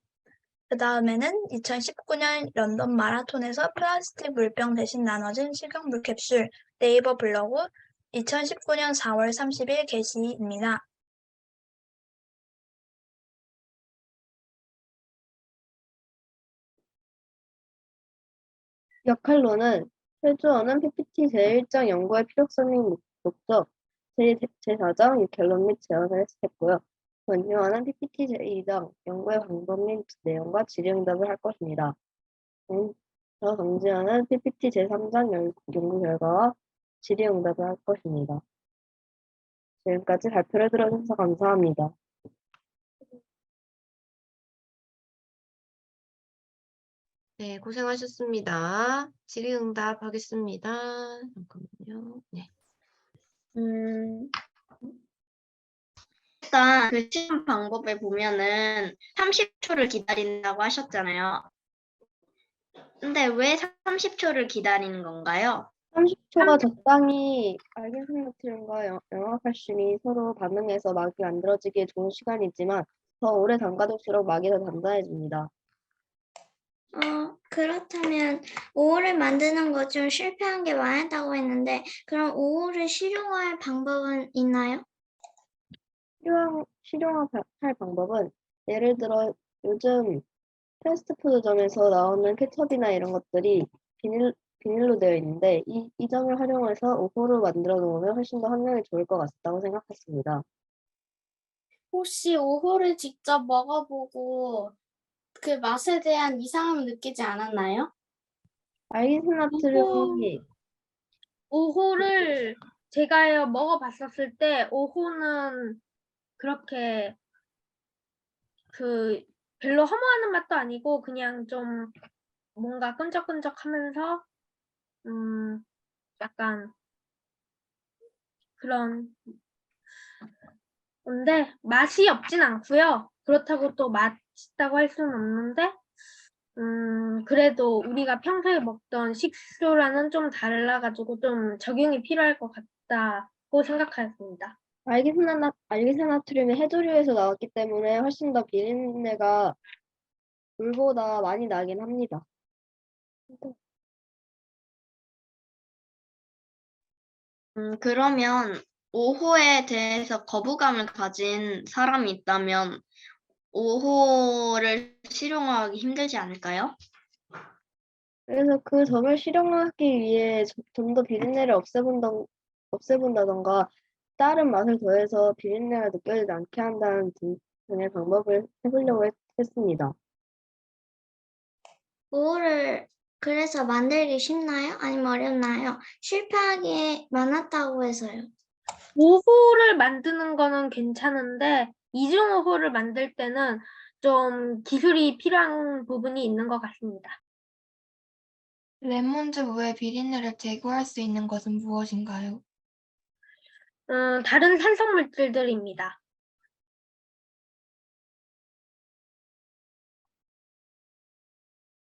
그 다음에는 2019년 런던 마라톤에서 플라스틱 물병 대신 나눠진 식용물 캡슐 네이버 블로그 2019년 4월 30일 게시입니다. 역할로는 최주원은 PPT 제1장 연구의 필요성 및 목적, 제4장 결론 및 제안을 했고요. 권유환은 PPT 제2장 연구의 방법 및 내용과 질의응답을 할 것입니다. 저 정지현은 PPT 제3장 연구 결과와 질의응답을 할 것입니다. 지금까지 발표를 들어주셔서 감사합니다. 네, 고생하셨습니다. 질의응답 하겠습니다. 잠깐만요. 네. 일단 그 시험 방법을 보면은 30초를 기다린다고 하셨잖아요. 근데 왜 30초를 기다리는 건가요? 30초가 적당히 알갱산나트륨과 영화칼슘이 서로 반응해서 막이 만들어지기에 좋은 시간이지만 더 오래 담가둘수록 막이 더 단단해집니다. 그렇다면 오호를 만드는 것 중 실패한 게 많았다고 했는데 그럼 오호를 실용화할 방법은 있나요? 실용화할 방법은 예를 들어 요즘 패스트푸드점에서 나오는 케첩이나 이런 것들이 비닐로 되어 있는데 이 점을 활용해서 오호를 만들어 놓으면 훨씬 더 환경에 좋을 것 같다고 생각했습니다. 혹시 오호를 직접 먹어보고 그 맛에 대한 이상함을 느끼지 않았나요? 알기산나트륨이 오호를 제가 먹어봤었을 때 오호는 그렇게 그 별로 허무하는 맛도 아니고 그냥 좀 뭔가 끈적끈적하면서 약간 그런 근데 맛이 없진 않고요. 그렇다고 또 맛있다고 할 수는 없는데 그래도 우리가 평소에 먹던 식초랑은 좀 달라가지고 좀 적용이 필요할 것 같다고 생각하였습니다. 알기산나트륨이 해조류에서 나왔기 때문에 훨씬 더 비린내가 물보다 많이 나긴 합니다. 그러면 오호에 대해서 거부감을 가진 사람이 있다면 오호를 실용화하기 힘들지 않을까요? 그래서 그 점을 실용화하기 위해 좀 더 비린내를 없애본다던가 다른 맛을 더해서 비린내가 느껴지지 않게 한다는 등의 방법을 해보려고 했습니다. 오호를 그래서 만들기 쉽나요? 아니면 어렵나요? 실패하기 많았다고 해서요. 오호를 만드는 거는 괜찮은데 이중 오호를 만들 때는 좀 기술이 필요한 부분이 있는 것 같습니다. 레몬즙 외에 비린내를 제거할 수 있는 것은 무엇인가요? 다른 산성 물질들입니다.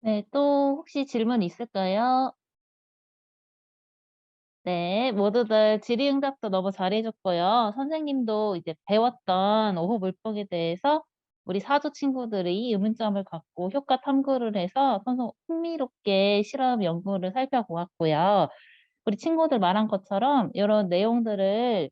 네, 또 혹시 질문 있을까요? 네, 모두들 질의응답도 너무 잘해줬고요. 선생님도 이제 배웠던 오호 물폭에 대해서 우리 사조 친구들이 의문점을 갖고 효과 탐구를 해서 흥미롭게 실험 연구를 살펴보았고요. 우리 친구들 말한 것처럼 이런 내용들을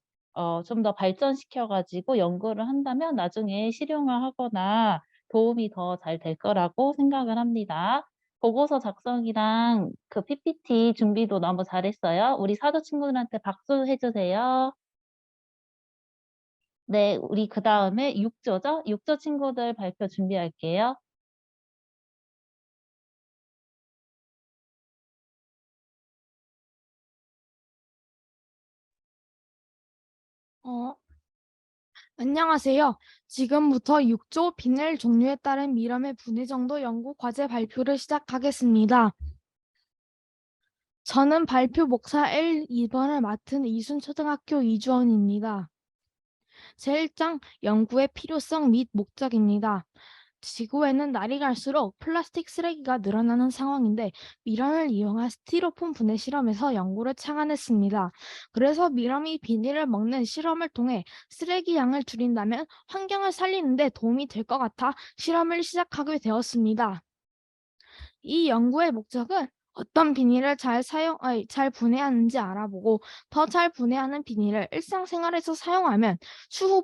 좀 더 발전시켜가지고 연구를 한다면 나중에 실용화하거나 도움이 더 잘 될 거라고 생각을 합니다. 보고서 작성이랑 그 PPT 준비도 너무 잘했어요. 우리 사조 친구들한테 박수 해주세요. 네, 우리 그 다음에 6조죠? 6조 친구들 발표 준비할게요. 안녕하세요. 지금부터 6조 비닐 종류에 따른 미럼의 분해 정도 연구 과제 발표를 시작하겠습니다. 저는 발표 목차 L 2번을 맡은 이순초등학교 이주원입니다. 제1장 연구의 필요성 및 목적입니다. 지구에는 날이 갈수록 플라스틱 쓰레기가 늘어나는 상황인데 미럼을 이용한 스티로폼 분해 실험에서 연구를 착안했습니다. 그래서 미럼이 비닐을 먹는 실험을 통해 쓰레기 양을 줄인다면 환경을 살리는 데 도움이 될 것 같아 실험을 시작하게 되었습니다. 이 연구의 목적은 어떤 비닐을 잘 분해하는지 알아보고 더 잘 분해하는 비닐을 일상생활에서 사용하면 추후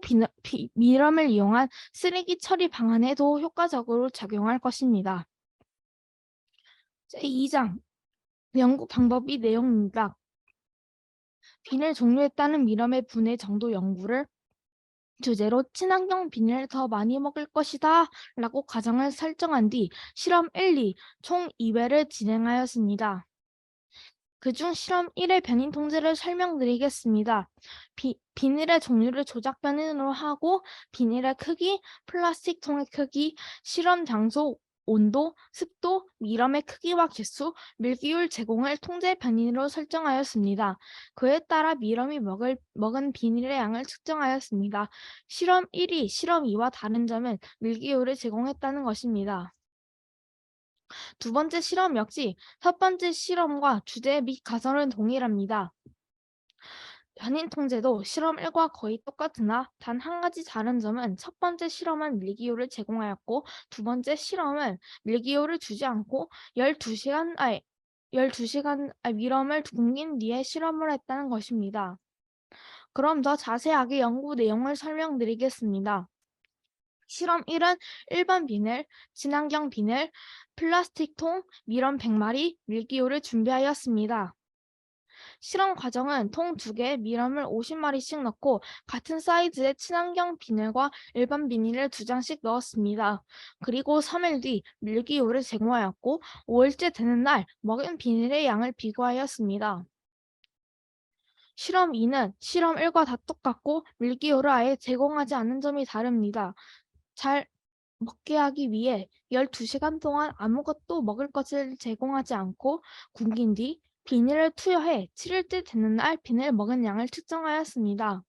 미럼을 이용한 쓰레기 처리 방안에도 효과적으로 작용할 것입니다. 제2장 연구 방법이 내용입니다. 비닐 종류에 따른 미럼의 분해 정도 연구를 주제로 친환경 비닐을 더 많이 먹을 것이다 라고 가정을 설정한 뒤 실험 1, 2, 총 2회를 진행하였습니다. 그중 실험 1의 변인 통제를 설명드리겠습니다. 비닐의 종류를 조작 변인으로 하고 비닐의 크기, 플라스틱 통의 크기, 실험 장소, 온도, 습도, 미럼의 크기와 개수, 밀기율 제공을 통제 변인으로 설정하였습니다. 그에 따라 미럼이 먹은 비닐의 양을 측정하였습니다. 실험 1이 실험 2와 다른 점은 밀기율을 제공했다는 것입니다. 두 번째 실험 역시 첫 번째 실험과 주제 및 가설은 동일합니다. 변인 통제도 실험 1과 거의 똑같으나 단 한 가지 다른 점은 첫 번째 실험은 밀기호를 제공하였고 두 번째 실험은 밀기호를 주지 않고 12시간 밀웜을 굶긴 뒤에 실험을 했다는 것입니다. 그럼 더 자세하게 연구 내용을 설명드리겠습니다. 실험 1은 일반 비늘, 친환경 비늘, 플라스틱통, 밀원 100마리, 밀기호를 준비하였습니다. 실험 과정은 통 2개, 밀웜을 50마리씩 넣고 같은 사이즈의 친환경 비닐과 일반 비닐을 2장씩 넣었습니다. 그리고 3일 뒤 밀기호를 제공하였고 5일째 되는 날 먹은 비닐의 양을 비교하였습니다. 실험 2는 실험 1과 다 똑같고 밀기호를 아예 제공하지 않는 점이 다릅니다. 잘 먹게 하기 위해 12시간 동안 아무것도 먹을 것을 제공하지 않고 굶긴 뒤 비닐을 투여해 7일째 되는 날 비닐 먹은 양을 측정하였습니다.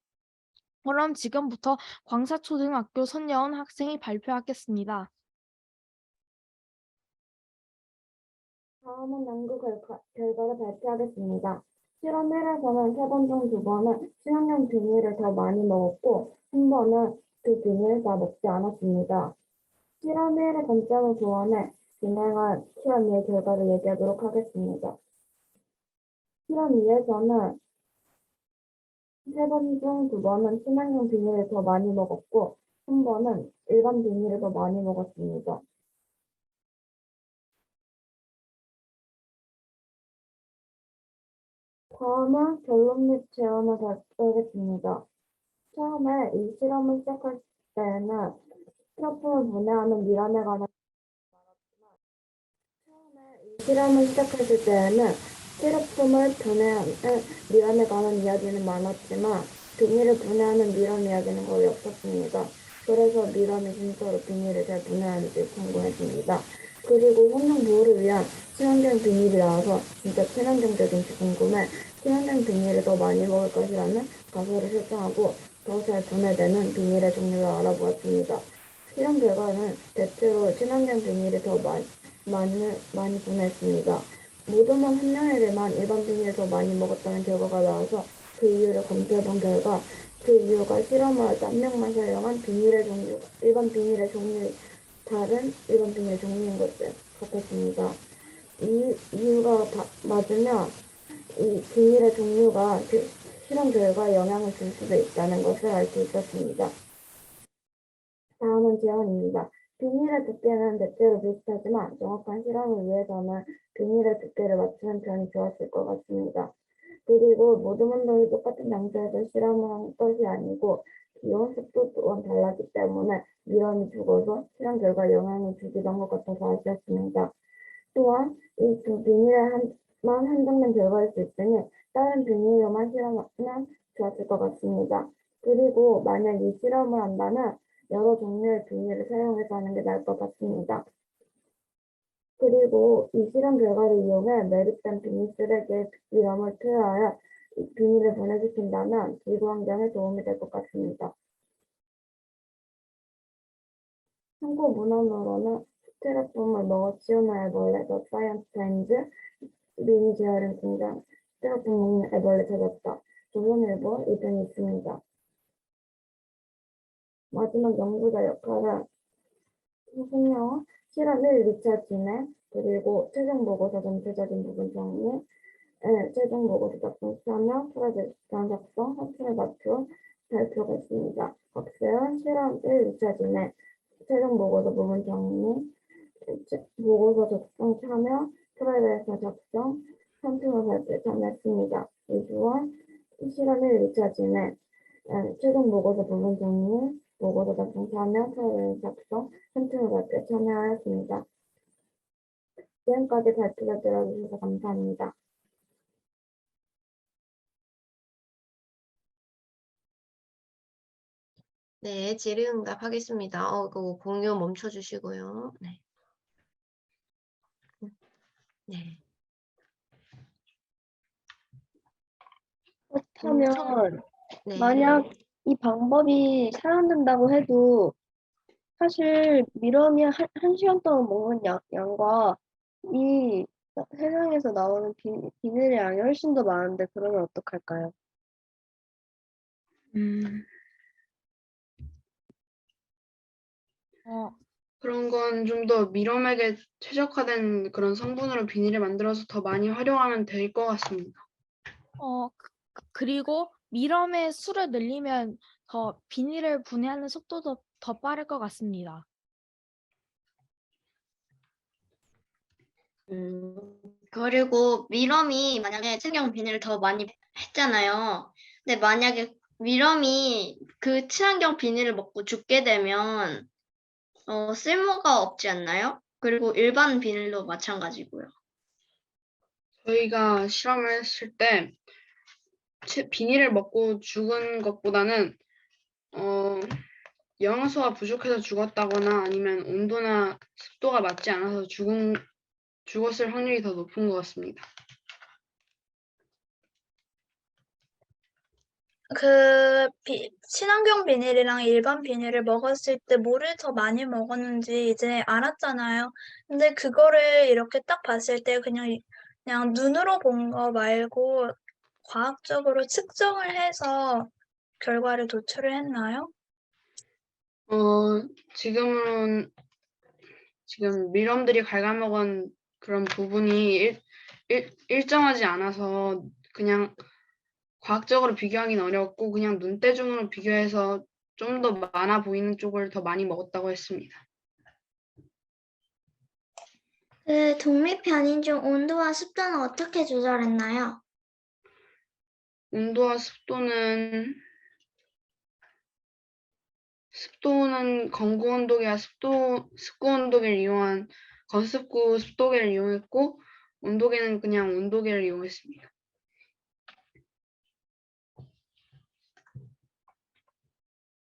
그럼 지금부터 광사초등학교 손여은 학생이 발표하겠습니다. 다음은 연구 결과를 발표하겠습니다. 실험 1에서는 3번 중 2번은 친환경 비닐을 더 많이 먹었고 한 번은 그 비닐을 다 먹지 않았습니다. 실험 1의 단점을 보완해 진행한 실험 2의 결과를 얘기하도록 하겠습니다. 실험 2에서는 3번 중 2번은 친환경 비닐을 더 많이 먹었고 한 번은 일반 비닐을 더 많이 먹었습니다. 다음은 결론 및 제안을 발표하겠습니다. 처음에 이 실험을 시작할 때에는 스티로폼을 분해하는 미람에 관한 실험을 시작했을 때에는 스티로폼을 분해하는 미람에 관한 이야기는 많았지만 비닐을 분해하는 미람 이야기는 거의 없었습니다. 그래서 미람이 진짜로 비닐을 잘 분해하는지 궁금했습니다. 그리고 환경 보호를 위한 친환경 비닐이 나와서 진짜 친환경적인지 궁금해 친환경 비닐을 더 많이 먹을 것이라는 가설을 설정하고 더 잘 분해되는 비닐의 종류를 알아보았습니다. 실험 결과는 대체로 친환경 비닐이 더 많이 분해했습니다. 모두만 한 명에게만 일반 비닐을 더 많이 먹었다는 결과가 나와서 그 이유를 검토해본 결과 그 이유가 실험을 할 때 한 명만 사용한 비닐의 종류, 일반 비닐의 종류 다른 일반 비닐의 종류인 것 같았습니다. 이 이유가 맞으면 이 비닐의 종류가 실험 결과에 영향을 줄 수도 있다는 것을 알 수 있었습니다. 다음은 제안입니다. 비닐의 두께는 대체로 비슷하지만 정확한 실험을 위해서는 비닐의 두께를 맞추는 편이 좋았을 것 같습니다. 그리고 모든 운동이 똑같은 장소에서 실험을 한 것이 아니고 기온, 습도 또한 달랐기 때문에 미럼이 죽어서 실험 결과에 영향을 주기도 한 것 같아서 아쉬웠습니다. 또한 이 두 비닐에만 한정된 결과일 수 있으니 다른 비닐로만 실험하면 좋았을 것 같습니다. 그리고 만약 이 실험을 한다면 여러 종류의 비닐을 사용해서 하는 게 나을 것 같습니다. 그리고 이 실험 결과를 이용해 매립된 비닐 쓰레기에 미럼을 투여하여 비닐을 분해시킨다면 지구 환경에 도움이 될 것 같습니다. 참고 문헌으로는 스티로폼을 먹어 치우는 애벌레, 더 사이언스 타임즈, 미니 재활용 공장, 스티로폼 먹는 애벌레 찾았다, 조선일보 이 등이 있습니다. 마지막 연구자 역할은 손영은 실험 1, 2차 진행, 그리고 최종 보고서 전체적인 부분 정리, 최종 보고서 작성 참여, 프로젝트 작성, 학생의 맞춤, 발표가 있습니다. 학생은 실험 1, 2차 진행, 최종 보고서 부분 정리, 보고서 작성 참여, 프로젝트 작성, 상품을 발표 참여했습니다. 이주원 실험 1, 2차 진행, 최종 보고서 부분 정리, 보고서 작성 참여, 프로젝트 작성, 상품을 발표 참여하였습니다. 지금까지 발표를 들어주셔서 감사합니다. 네, 질의응답 하겠습니다. 그 공유 멈춰주시고요. 네. 네. 그렇다면 네. 만약 이 방법이 사용된다고 해도 사실 미럼이 한 시간 동안 먹는 양과 이 세상에서 나오는 비닐의 양이 훨씬 더 많은데 그러면 어떡할까요? 그런 건 좀 더 미럼에게 최적화된 그런 성분으로 비닐을 만들어서 더 많이 활용하면 될 것 같습니다. 그리고 미럼의 수를 늘리면 더 비닐을 분해하는 속도도 더 빠를 것 같습니다. 그리고 미럼이 만약에 친환경 비닐을 더 많이 했잖아요. 근데 만약에 미럼이 그 친환경 비닐을 먹고 죽게 되면 쓸모가 없지 않나요? 그리고 일반 비닐도 마찬가지고요. 저희가 실험을 했을 때 비닐을 먹고 죽은 것보다는 영양소가 부족해서 죽었다거나 아니면 온도나 습도가 맞지 않아서 죽었을 확률이 더 높은 것 같습니다. 친환경 비닐이랑 일반 비닐을 먹었을 때 뭐를 더 많이 먹었는지 이제 알았잖아요. 근데 그거를 이렇게 딱 봤을 때 그냥 눈으로 본 거 말고 과학적으로 측정을 해서 결과를 도출을 했나요? 지금 미럼들이 갉아먹은 그런 부분이 일정하지 않아서 그냥 과학적으로 비교하기는 어렵고 그냥 눈대중으로 비교해서 좀 더 많아 보이는 쪽을 더 많이 먹었다고 했습니다. 그 독립 변인 중 온도와 습도는 어떻게 조절했나요? 온도와 습도는 건구 온도계와 습도 온도계를 이용한 건습구 습도계를 이용했고 온도계는 그냥 온도계를 이용했습니다.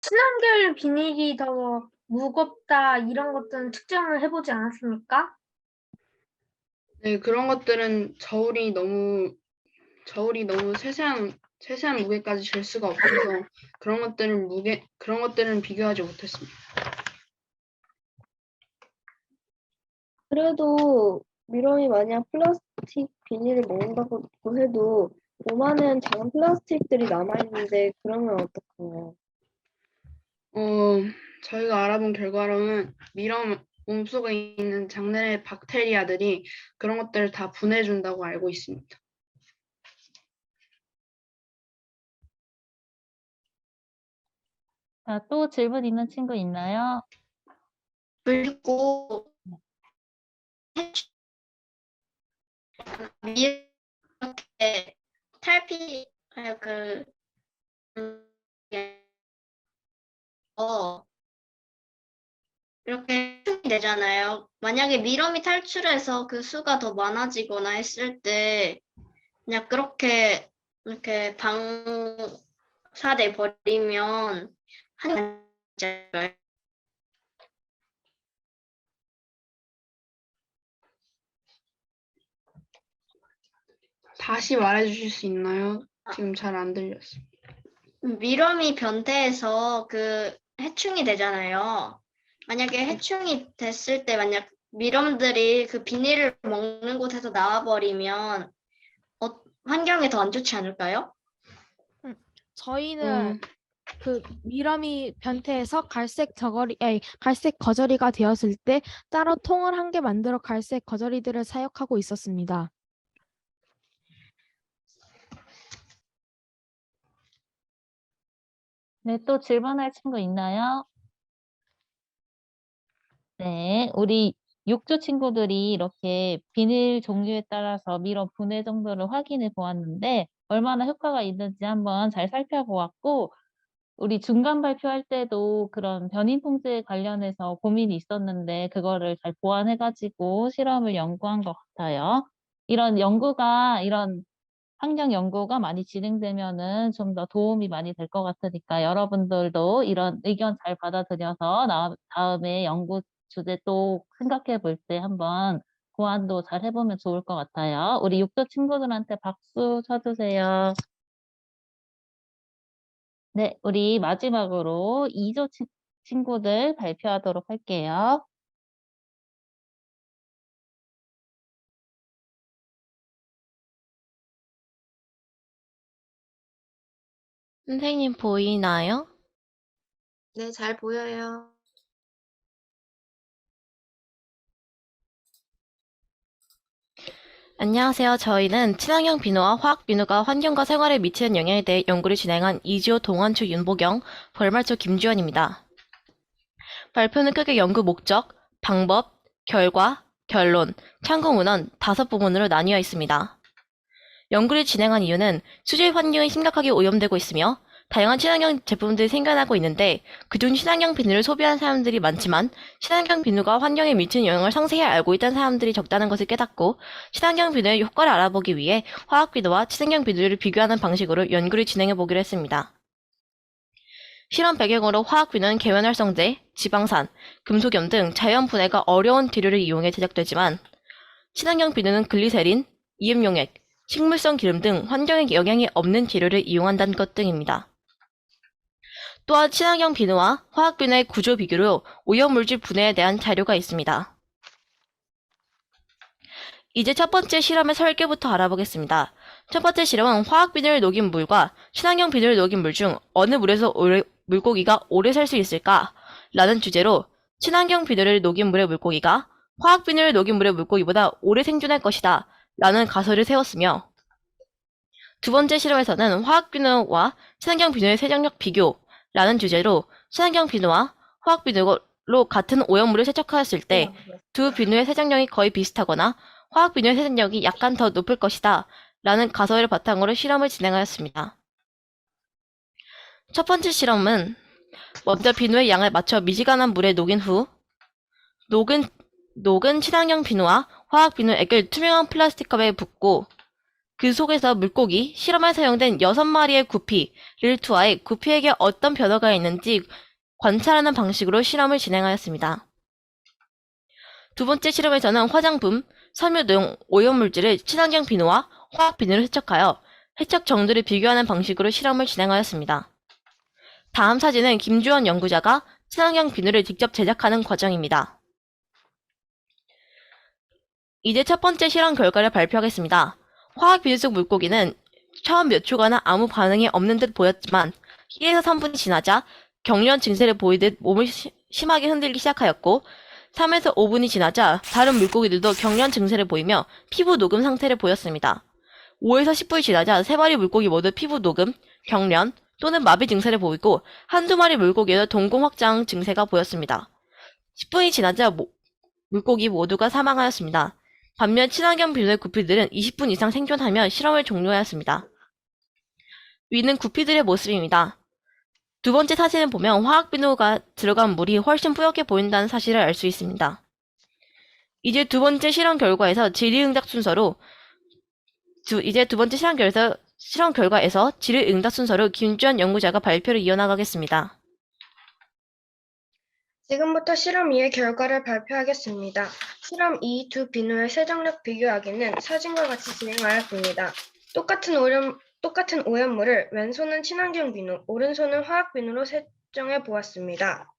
친환경 비닐이 더 무겁다 이런 것들은 측정을 해보지 않았습니까? 네, 그런 것들은 저울이 너무 세세한 무게까지 잴 수가 없어서 그런 것들은 비교하지 못했습니다. 그래도 미럼이 만약 플라스틱 비닐을 먹는다고 해도 요만한 작은 플라스틱들이 남아있는데 그러면 어떡해요? 저희가 알아본 결과로는 미럼 몸속에 있는 장내 박테리아들이 그런 것들을 다 분해준다고 알고 있습니다. 자, 또 질문 있는 친구 있나요? 그리고 이렇게 탈피 이렇게 되잖아요. 만약에 미럼이 탈출해서 그 수가 더 많아지거나 했을 때 그냥 그렇게 이렇게 방사돼 버리면 한 다시 말해주실 수 있나요? 지금 잘 안 들렸어요. 미럼이 변태해서 그 해충이 되잖아요. 만약에 해충이 됐을 때 만약 미럼들이 그 비닐을 먹는 곳에서 나와버리면 환경에 더 안 좋지 않을까요? 저희는 그 미럼이 변태해서 갈색 거저리가 되었을 때 따로 통을 한 개 만들어 갈색 거저리들을 사육하고 있었습니다. 네, 또 질문할 친구 있나요? 네, 우리 육조 친구들이 이렇게 비닐 종류에 따라서 미럼 분해 정도를 확인해 보았는데 얼마나 효과가 있는지 한번 잘 살펴보았고 우리 중간 발표할 때도 그런 변인 통제 관련해서 고민이 있었는데 그거를 잘 보완해가지고 실험을 연구한 것 같아요. 이런 환경 연구가 많이 진행되면은 좀 더 도움이 많이 될 것 같으니까 여러분들도 이런 의견 잘 받아들여서 다음에 연구 주제 또 생각해 볼 때 한번 보완도 잘 해보면 좋을 것 같아요. 우리 육조 친구들한테 박수 쳐주세요. 네, 우리 마지막으로 2조 친구들 발표하도록 할게요. 선생님 보이나요? 네, 잘 보여요. 안녕하세요. 저희는 친환경 비누와 화학 비누가 환경과 생활에 미치는 영향에 대해 연구를 진행한 이지호 동원초 윤보경 벌말초 김주현입니다. 발표는 크게 연구 목적, 방법, 결과, 결론, 참고 문헌 5부문으로 나뉘어 있습니다. 연구를 진행한 이유는 수질 환경이 심각하게 오염되고 있으며 다양한 친환경 제품들이 생겨나고 있는데 그중 친환경 비누를 소비하는 사람들이 많지만 친환경 비누가 환경에 미치는 영향을 상세히 알고 있다는 사람들이 적다는 것을 깨닫고 친환경 비누의 효과를 알아보기 위해 화학 비누와 친환경 비누를 비교하는 방식으로 연구를 진행해 보기로 했습니다. 실험 배경으로 화학 비누는 계면활성제, 지방산, 금속염 등 자연 분해가 어려운 재료를 이용해 제작되지만 친환경 비누는 글리세린, 이음용액, 식물성 기름 등 환경에 영향이 없는 재료를 이용한다는 것 등입니다. 또한 친환경 비누와 화학 비누의 구조 비교로 오염물질 분해에 대한 자료가 있습니다. 이제 첫 번째 실험의 설계부터 알아보겠습니다. 첫 번째 실험은 화학 비누를 녹인 물과 친환경 비누를 녹인 물 중 어느 물에서 물고기가 오래 살 수 있을까? 라는 주제로 친환경 비누를 녹인 물의 물고기가 화학 비누를 녹인 물의 물고기보다 오래 생존할 것이다. 라는 가설을 세웠으며 두 번째 실험에서는 화학 비누와 친환경 비누의 세정력 비교라는 주제로 친환경 비누와 화학 비누로 같은 오염물을 세척하였을 때 두 비누의 세정력이 거의 비슷하거나 화학 비누의 세정력이 약간 더 높을 것이다. 라는 가설을 바탕으로 실험을 진행하였습니다. 첫 번째 실험은 먼저 비누의 양을 맞춰 미지근한 물에 녹인 후 녹은 친환경 비누와 화학 비누액을 투명한 플라스틱 컵에 붓고 그 속에서 물고기, 실험에 사용된 6마리의 구피를 투하해 구피에게 어떤 변화가 있는지 관찰하는 방식으로 실험을 진행하였습니다. 두 번째 실험에서는 화장품, 섬유 등 오염물질을 친환경 비누와 화학 비누로 세척하여 세척 정도를 비교하는 방식으로 실험을 진행하였습니다. 다음 사진은 김주원 연구자가 친환경 비누를 직접 제작하는 과정입니다. 이제 첫 번째 실험 결과를 발표하겠습니다. 화학 비누 속 물고기는 처음 몇 초간은 아무 반응이 없는 듯 보였지만 1에서 3분이 지나자 경련 증세를 보이듯 몸을 심하게 흔들기 시작하였고 3에서 5분이 지나자 다른 물고기들도 경련 증세를 보이며 피부 녹음 상태를 보였습니다. 5에서 10분이 지나자 3마리 물고기 모두 피부 녹음, 경련 또는 마비 증세를 보이고 한두 마리 물고기에도 동공 확장 증세가 보였습니다. 10분이 지나자 물고기 모두가 사망하였습니다. 반면 친환경 비누의 구피들은 20분 이상 생존하며 실험을 종료하였습니다. 위는 구피들의 모습입니다. 두 번째 사진을 보면 화학 비누가 들어간 물이 훨씬 뿌옇게 보인다는 사실을 알 수 있습니다. 이제 두 번째 실험 결과에서 질의응답 순서로 김주현 연구자가 발표를 이어나가겠습니다. 지금부터 실험 2의 결과를 발표하겠습니다. 실험 2 두 비누의 세정력 비교하기는 사진과 같이 진행하였습니다. 똑같은 오염물을 왼손은 친환경 비누, 오른손은 화학 비누로 세정해 보았습니다.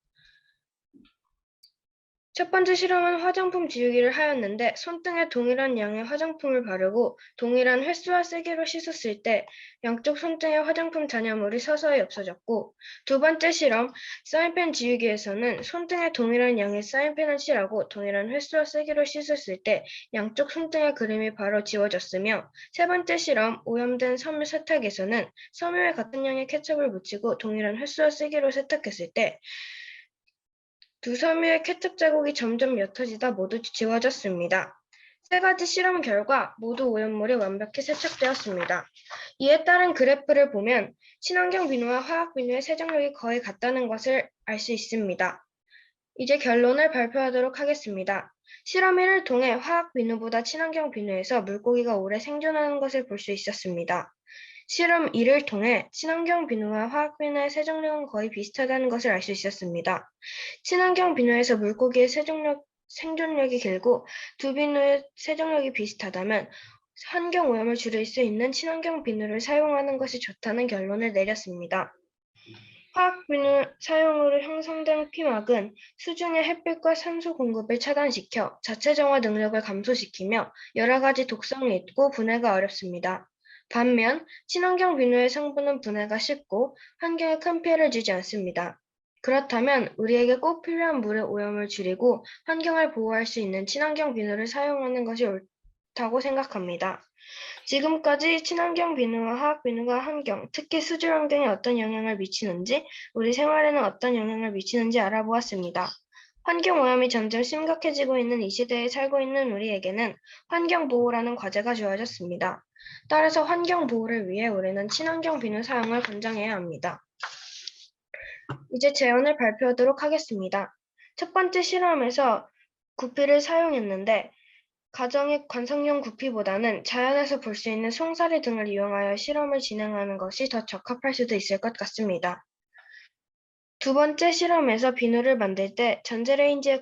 첫 번째 실험은 화장품 지우기를 하였는데 손등에 동일한 양의 화장품을 바르고 동일한 횟수와 세기로 씻었을 때 양쪽 손등에 화장품 잔여물이 서서히 없어졌고 두 번째 실험 사인펜 지우기에서는 손등에 동일한 양의 사인펜을 칠하고 동일한 횟수와 세기로 씻었을 때 양쪽 손등의 그림이 바로 지워졌으며 세 번째 실험 오염된 섬유 세탁에서는 섬유에 같은 양의 케첩을 묻히고 동일한 횟수와 세기로 세탁했을 때 두 섬유의 케첩 자국이 점점 옅어지다 모두 지워졌습니다. 세 가지 실험 결과 모두 오염물이 완벽히 세척되었습니다. 이에 따른 그래프를 보면 친환경 비누와 화학 비누의 세정력이 거의 같다는 것을 알 수 있습니다. 이제 결론을 발표하도록 하겠습니다. 실험 1을 통해 화학 비누보다 친환경 비누에서 물고기가 오래 생존하는 것을 볼 수 있었습니다. 실험 2를 통해 친환경 비누와 화학 비누의 세정력은 거의 비슷하다는 것을 알 수 있었습니다. 친환경 비누에서 물고기의 생존력이 길고 두 비누의 세정력이 비슷하다면 환경 오염을 줄일 수 있는 친환경 비누를 사용하는 것이 좋다는 결론을 내렸습니다. 화학 비누 사용으로 형성된 피막은 수중의 햇빛과 산소 공급을 차단시켜 자체 정화 능력을 감소시키며 여러 가지 독성이 있고 분해가 어렵습니다. 반면 친환경 비누의 성분은 분해가 쉽고 환경에 큰 피해를 주지 않습니다. 그렇다면 우리에게 꼭 필요한 물의 오염을 줄이고 환경을 보호할 수 있는 친환경 비누를 사용하는 것이 옳다고 생각합니다. 지금까지 친환경 비누와 화학 비누가 환경, 특히 수질 환경에 어떤 영향을 미치는지, 우리 생활에는 어떤 영향을 미치는지 알아보았습니다. 환경 오염이 점점 심각해지고 있는 이 시대에 살고 있는 우리에게는 환경 보호라는 과제가 주어졌습니다. 따라서 환경 보호를 위해 우리는 친환경 비누 사용을 권장해야 합니다. 이제 제언을 발표하도록 하겠습니다. 첫 번째 실험에서 구피를 사용했는데 가정의 관상용 구피보다는 자연에서 볼 수 있는 송사리 등을 이용하여 실험을 진행하는 것이 더 적합할 수도 있을 것 같습니다. 두 번째 실험에서 비누를 만들 때 전자레인지에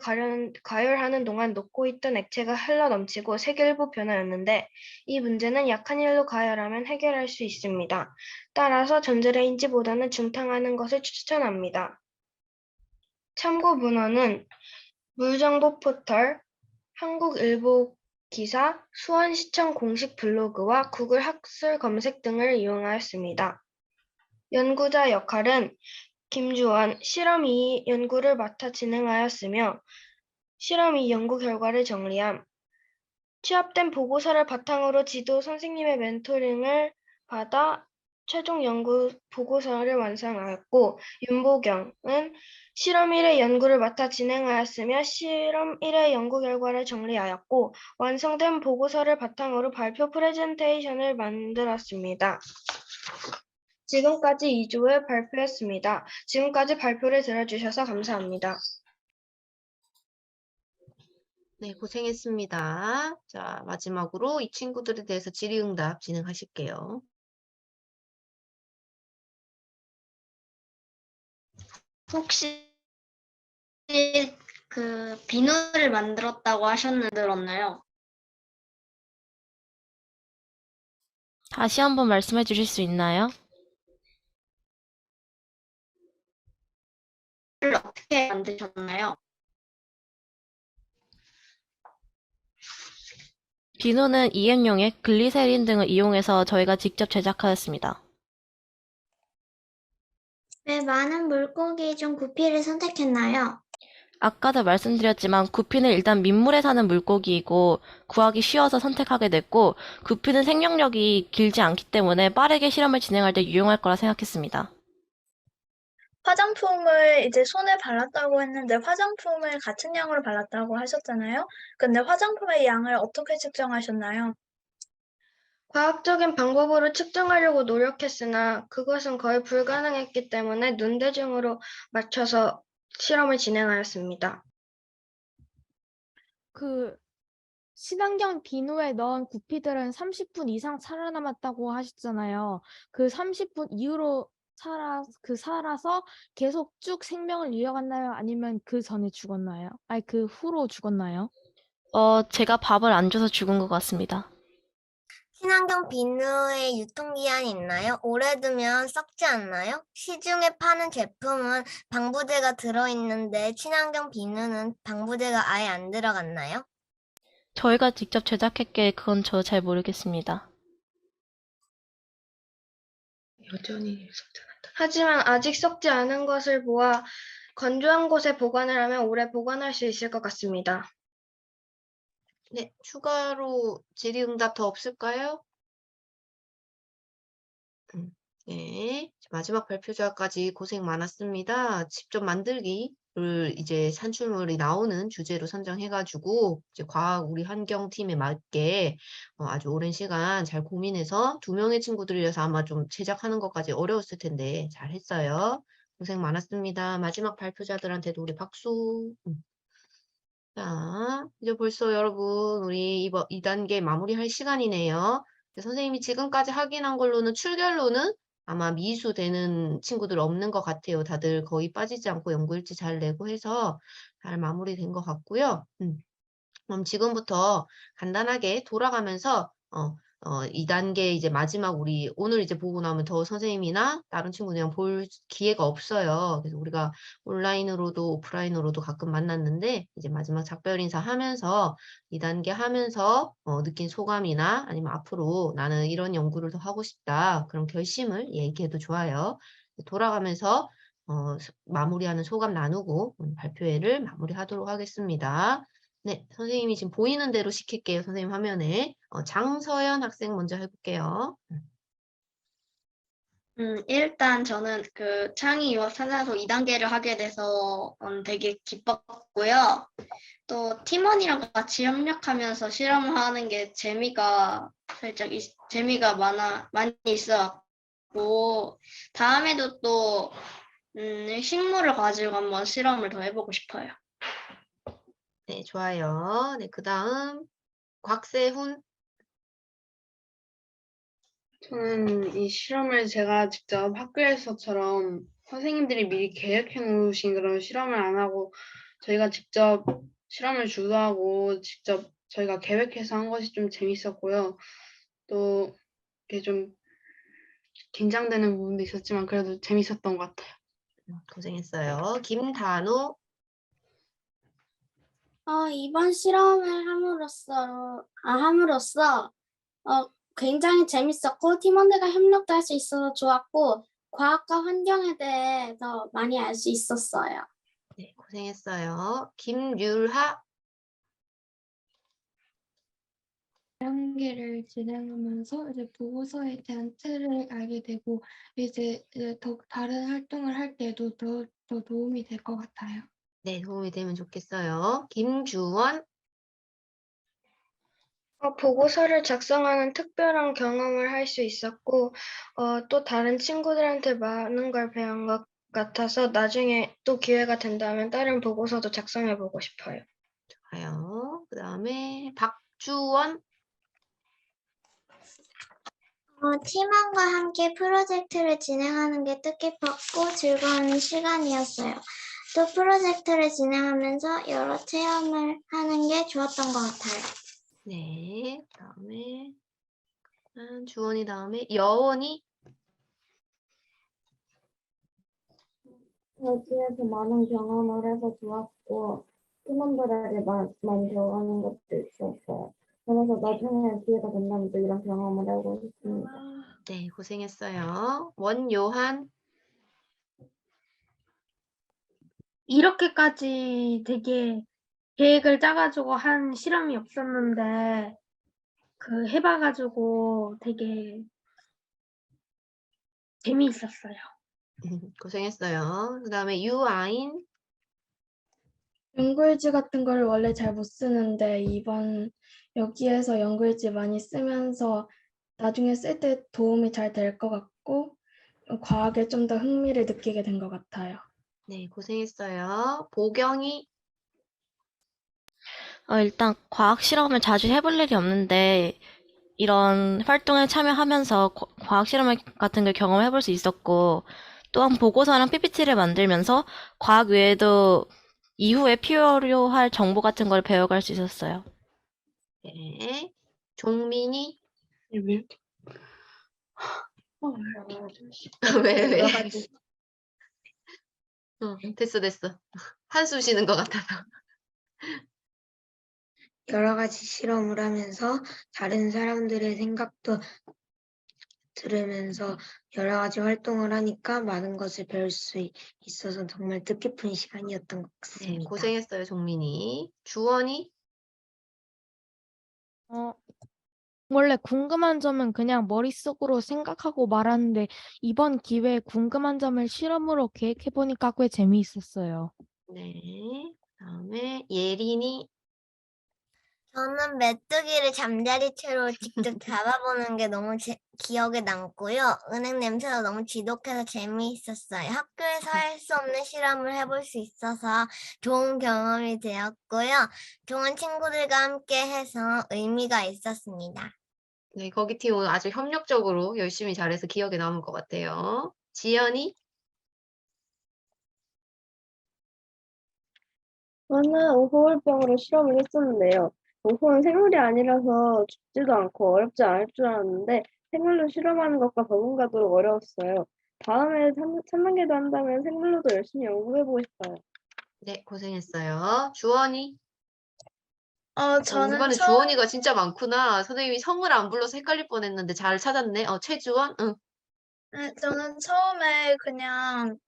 가열하는 동안 녹고 있던 액체가 흘러넘치고 색이 일부 변하였는데 이 문제는 약한 일로 가열하면 해결할 수 있습니다. 따라서 전자레인지보다는 중탕하는 것을 추천합니다. 참고 문헌은 물정보 포털, 한국일보 기사, 수원시청 공식 블로그와 구글 학술 검색 등을 이용하였습니다. 연구자 역할은 김주원, 실험 2 연구를 맡아 진행하였으며 실험 2 연구 결과를 정리함, 취합된 보고서를 바탕으로 지도 선생님의 멘토링을 받아 최종 연구 보고서를 완성하였고 윤보경은 실험 1의 연구를 맡아 진행하였으며 실험 1의 연구 결과를 정리하였고 완성된 보고서를 바탕으로 발표 프레젠테이션을 만들었습니다. 지금까지 2조의 발표였습니다. 지금까지 발표를 들어주셔서 감사합니다. 네, 고생했습니다. 자, 마지막으로 이 친구들에 대해서 질의응답 진행하실게요. 혹시 그 비누를 만들었다고 하셨는데 들었나요? 다시 한번 말씀해 주실 수 있나요? 비누를 어떻게 만드셨나요? 비누는 이행용액, 글리세린 등을 이용해서 저희가 직접 제작하였습니다. 왜 많은 물고기 중 구피를 선택했나요? 아까도 말씀드렸지만 구피는 일단 민물에 사는 물고기이고 구하기 쉬워서 선택하게 됐고 구피는 생명력이 길지 않기 때문에 빠르게 실험을 진행할 때 유용할 거라 생각했습니다. 화장품을 이제 손에 발랐다고 했는데 화장품을 같은 양으로 발랐다고 하셨잖아요. 근데 화장품의 양을 어떻게 측정하셨나요? 과학적인 방법으로 측정하려고 노력했으나 그것은 거의 불가능했기 때문에 눈대중으로 맞춰서 실험을 진행하였습니다. 그 친환경 비누에 넣은 구피들은 30분 이상 살아남았다고 하셨잖아요. 그 30분 이후로 살아서 계속 쭉 생명을 이어갔나요? 아니면 그 전에 죽었나요? 아니, 그 후로 죽었나요? 제가 밥을 안 줘서 죽은 것 같습니다. 친환경 비누의 유통기한이 있나요? 오래 두면 썩지 않나요? 시중에 파는 제품은 방부제가 들어있는데 친환경 비누는 방부제가 아예 안 들어갔나요? 저희가 직접 제작했기에 그건 저 잘 모르겠습니다. 여전히 썩지 않았다. 하지만 아직 썩지 않은 것을 보아 건조한 곳에 보관을 하면 오래 보관할 수 있을 것 같습니다. 네, 추가로 질의응답 더 없을까요? 네, 마지막 발표자까지 고생 많았습니다. 직접 만들기를 이제 산출물이 나오는 주제로 선정해가지고 이제 과학 우리 환경팀에 맞게 아주 오랜 시간 잘 고민해서 2명의 친구들이라서 아마 좀 제작하는 것까지 어려웠을 텐데 잘 했어요. 고생 많았습니다. 마지막 발표자들한테도 우리 박수. 자, 이제 벌써 여러분 우리 2단계 마무리할 시간이네요. 선생님이 지금까지 확인한 걸로는 출결로는 아마 미수되는 친구들 없는 것 같아요. 다들 거의 빠지지 않고 연구일지 잘 내고 해서 잘 마무리된 것 같고요. 그럼 지금부터 간단하게 돌아가면서 2단계 이제 마지막 우리 오늘 이제 보고 나면 더 선생님이나 다른 친구들이랑 볼 기회가 없어요. 그래서 우리가 온라인으로도 오프라인으로도 가끔 만났는데 이제 마지막 작별 인사 하면서 2단계 하면서 느낀 소감이나 아니면 앞으로 나는 이런 연구를 더 하고 싶다. 그런 결심을 얘기해도 좋아요. 돌아가면서 마무리하는 소감 나누고 오늘 발표회를 마무리하도록 하겠습니다. 네, 선생님이 지금 보이는 대로 시킬게요. 선생님 화면에. 장서연 학생 먼저 해볼게요. 일단 저는 그 창의 유학 산사소 2단계를 하게 돼서 되게 기뻤고요. 또 팀원이랑 같이 협력하면서 실험을 하는 게 재미가 많이 있어갖고 다음에도 또 식물을 가지고 한번 실험을 더 해보고 싶어요. 네, 좋아요. 네, 그 다음 곽세훈. 저는 이 실험을 제가 직접 학교에서처럼 선생님들이 미리 계획해 놓으신 그런 실험을 안 하고 저희가 직접 실험을 주도하고 직접 저희가 계획해서 한 것이 좀 재밌었고요. 또 이게 좀 긴장되는 부분도 있었지만 그래도 재밌었던 것 같아요. 고생했어요. 김단우. 이번 실험을 함으로써 굉장히 재밌었고 팀원들과 협력도 할 수 있어서 좋았고 과학과 환경에 대해서 많이 알 수 있었어요. 네, 고생했어요. 김율하. 1단계를 진행하면서 이제 보고서에 대한 틀을 알게 되고 이제 더 다른 활동을 할 때도 더 도움이 될 것 같아요. 네, 도움이 되면 좋겠어요. 김주원. 보고서를 작성하는 특별한 경험을 할 수 있었고, 또 다른 친구들한테 많은 걸 배운 것 같아서 나중에 또 기회가 된다면 다른 보고서도 작성해보고 싶어요. 좋아요. 그 다음에 박주원. 팀원과 함께 프로젝트를 진행하는 게 뜻깊었고 즐거운 시간이었어요. 또 프로젝트를 진행하면서 여러 체험을 하는 게 좋았던 것 같아요. 네, 그 다음에 주원이 다음에 여원이. 여기에서 많은 경험을 해서 좋았고 팀원들에게 많이 배워가는 것도 있었어요. 그래서 나중에 기회가 된다면 또 이런 경험을 하고 싶습니다. 네, 고생했어요. 원요한. 이렇게까지 되게 계획을 짜가지고 한 실험이 없었는데 그 해봐가지고 되게 재미있었어요. 고생했어요. 그 다음에 유아인. 연구일지 같은 걸 원래 잘 못 쓰는데 이번 여기에서 연구일지 많이 쓰면서 나중에 쓸 때 도움이 잘 될 것 같고 과학에 좀 더 흥미를 느끼게 된 것 같아요. 네, 고생했어요. 보경이. 일단 과학 실험을 자주 해볼 일이 없는데 이런 활동에 참여하면서 과학 실험 같은 걸 경험해볼 수 있었고 또한 보고서랑 PPT를 만들면서 과학 외에도 이후에 필요할 정보 같은 걸 배워갈 수 있었어요. 네. 종민이. 왜? 왜? 여러 가지 됐어. 한숨 쉬는 것 같아서. 여러 가지 실험을 하면서 다른 사람들의 생각도 들으면서 여러 가지 활동을 하니까 많은 것을 배울 수 있어서 정말 뜻깊은 시간이었던 것 네, 같습니다. 고생했어요, 종민이. 주원이. 원래 궁금한 점은 그냥 머릿속으로 생각하고 말하는데 이번 기회에 궁금한 점을 실험으로 계획해보니까 꽤 재미있었어요. 네. 그다음에 예린이. 저는 메뚜기를 잠자리 채로 직접 잡아보는 게 너무 기억에 남고요. 은행 냄새가 너무 지독해서 재미있었어요. 학교에서 할 수 없는 실험을 해볼 수 있어서 좋은 경험이 되었고요. 좋은 친구들과 함께 해서 의미가 있었습니다. 네, 거기 팀 오늘 아주 협력적으로 열심히 잘해서 기억에 남을 것 같아요. 지연이. 저는 호흡병으로 실험을 했었는데요. 오호는 생물이 아니라서 죽지도 않고 어렵지 않을 줄 알았는데 생물로 실험하는 것과 버금가도록 어려웠어요. 다음에 3단계도 한다면 생물로도 열심히 연구해보고 싶어요. 네, 고생했어요. 주원이. 저는 이번에 처음 주원이가 진짜 많구나. 선생님이 성을 안 불러서 헷갈릴 뻔했는데 잘 찾았네. 최주원? 응. 저는 처음에 그냥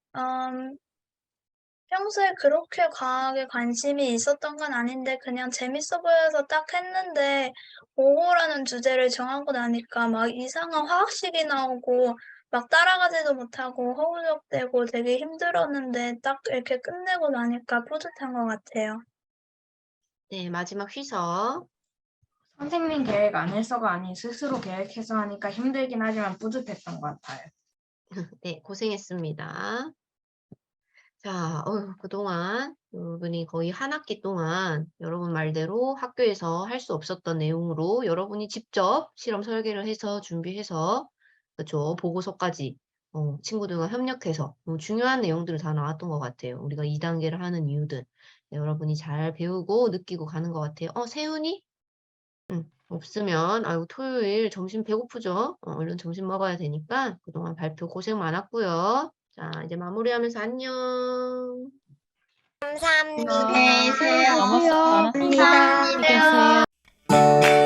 평소에 그렇게 과학에 관심이 있었던 건 아닌데 그냥 재밌어 보여서 딱 했는데 5호라는 주제를 정하고 나니까 막 이상한 화학식이 나오고 막 따라가지도 못하고 허우적대고 되게 힘들었는데 딱 이렇게 끝내고 나니까 뿌듯한 것 같아요. 네, 마지막 휘서. 선생님 계획 안에서가 아닌 스스로 계획해서 하니까 힘들긴 하지만 뿌듯했던 것 같아요. 네, 고생했습니다. 자, 그동안 여러분이 거의 한 학기 동안 여러분 말대로 학교에서 할 수 없었던 내용으로 여러분이 직접 실험 설계를 해서 준비해서 그렇죠. 보고서까지 친구들과 협력해서 중요한 내용들을 다 나왔던 것 같아요. 우리가 2단계를 하는 이유들. 네, 여러분이 잘 배우고 느끼고 가는 것 같아요. 세훈이? 없으면 아이고 토요일 점심 배고프죠? 얼른 점심 먹어야 되니까 그동안 발표 고생 많았고요. 자, 이제 마무리하면서 안녕. 감사합니다. 너무 많았습니다. 감사합니다. 안녕히 계세요.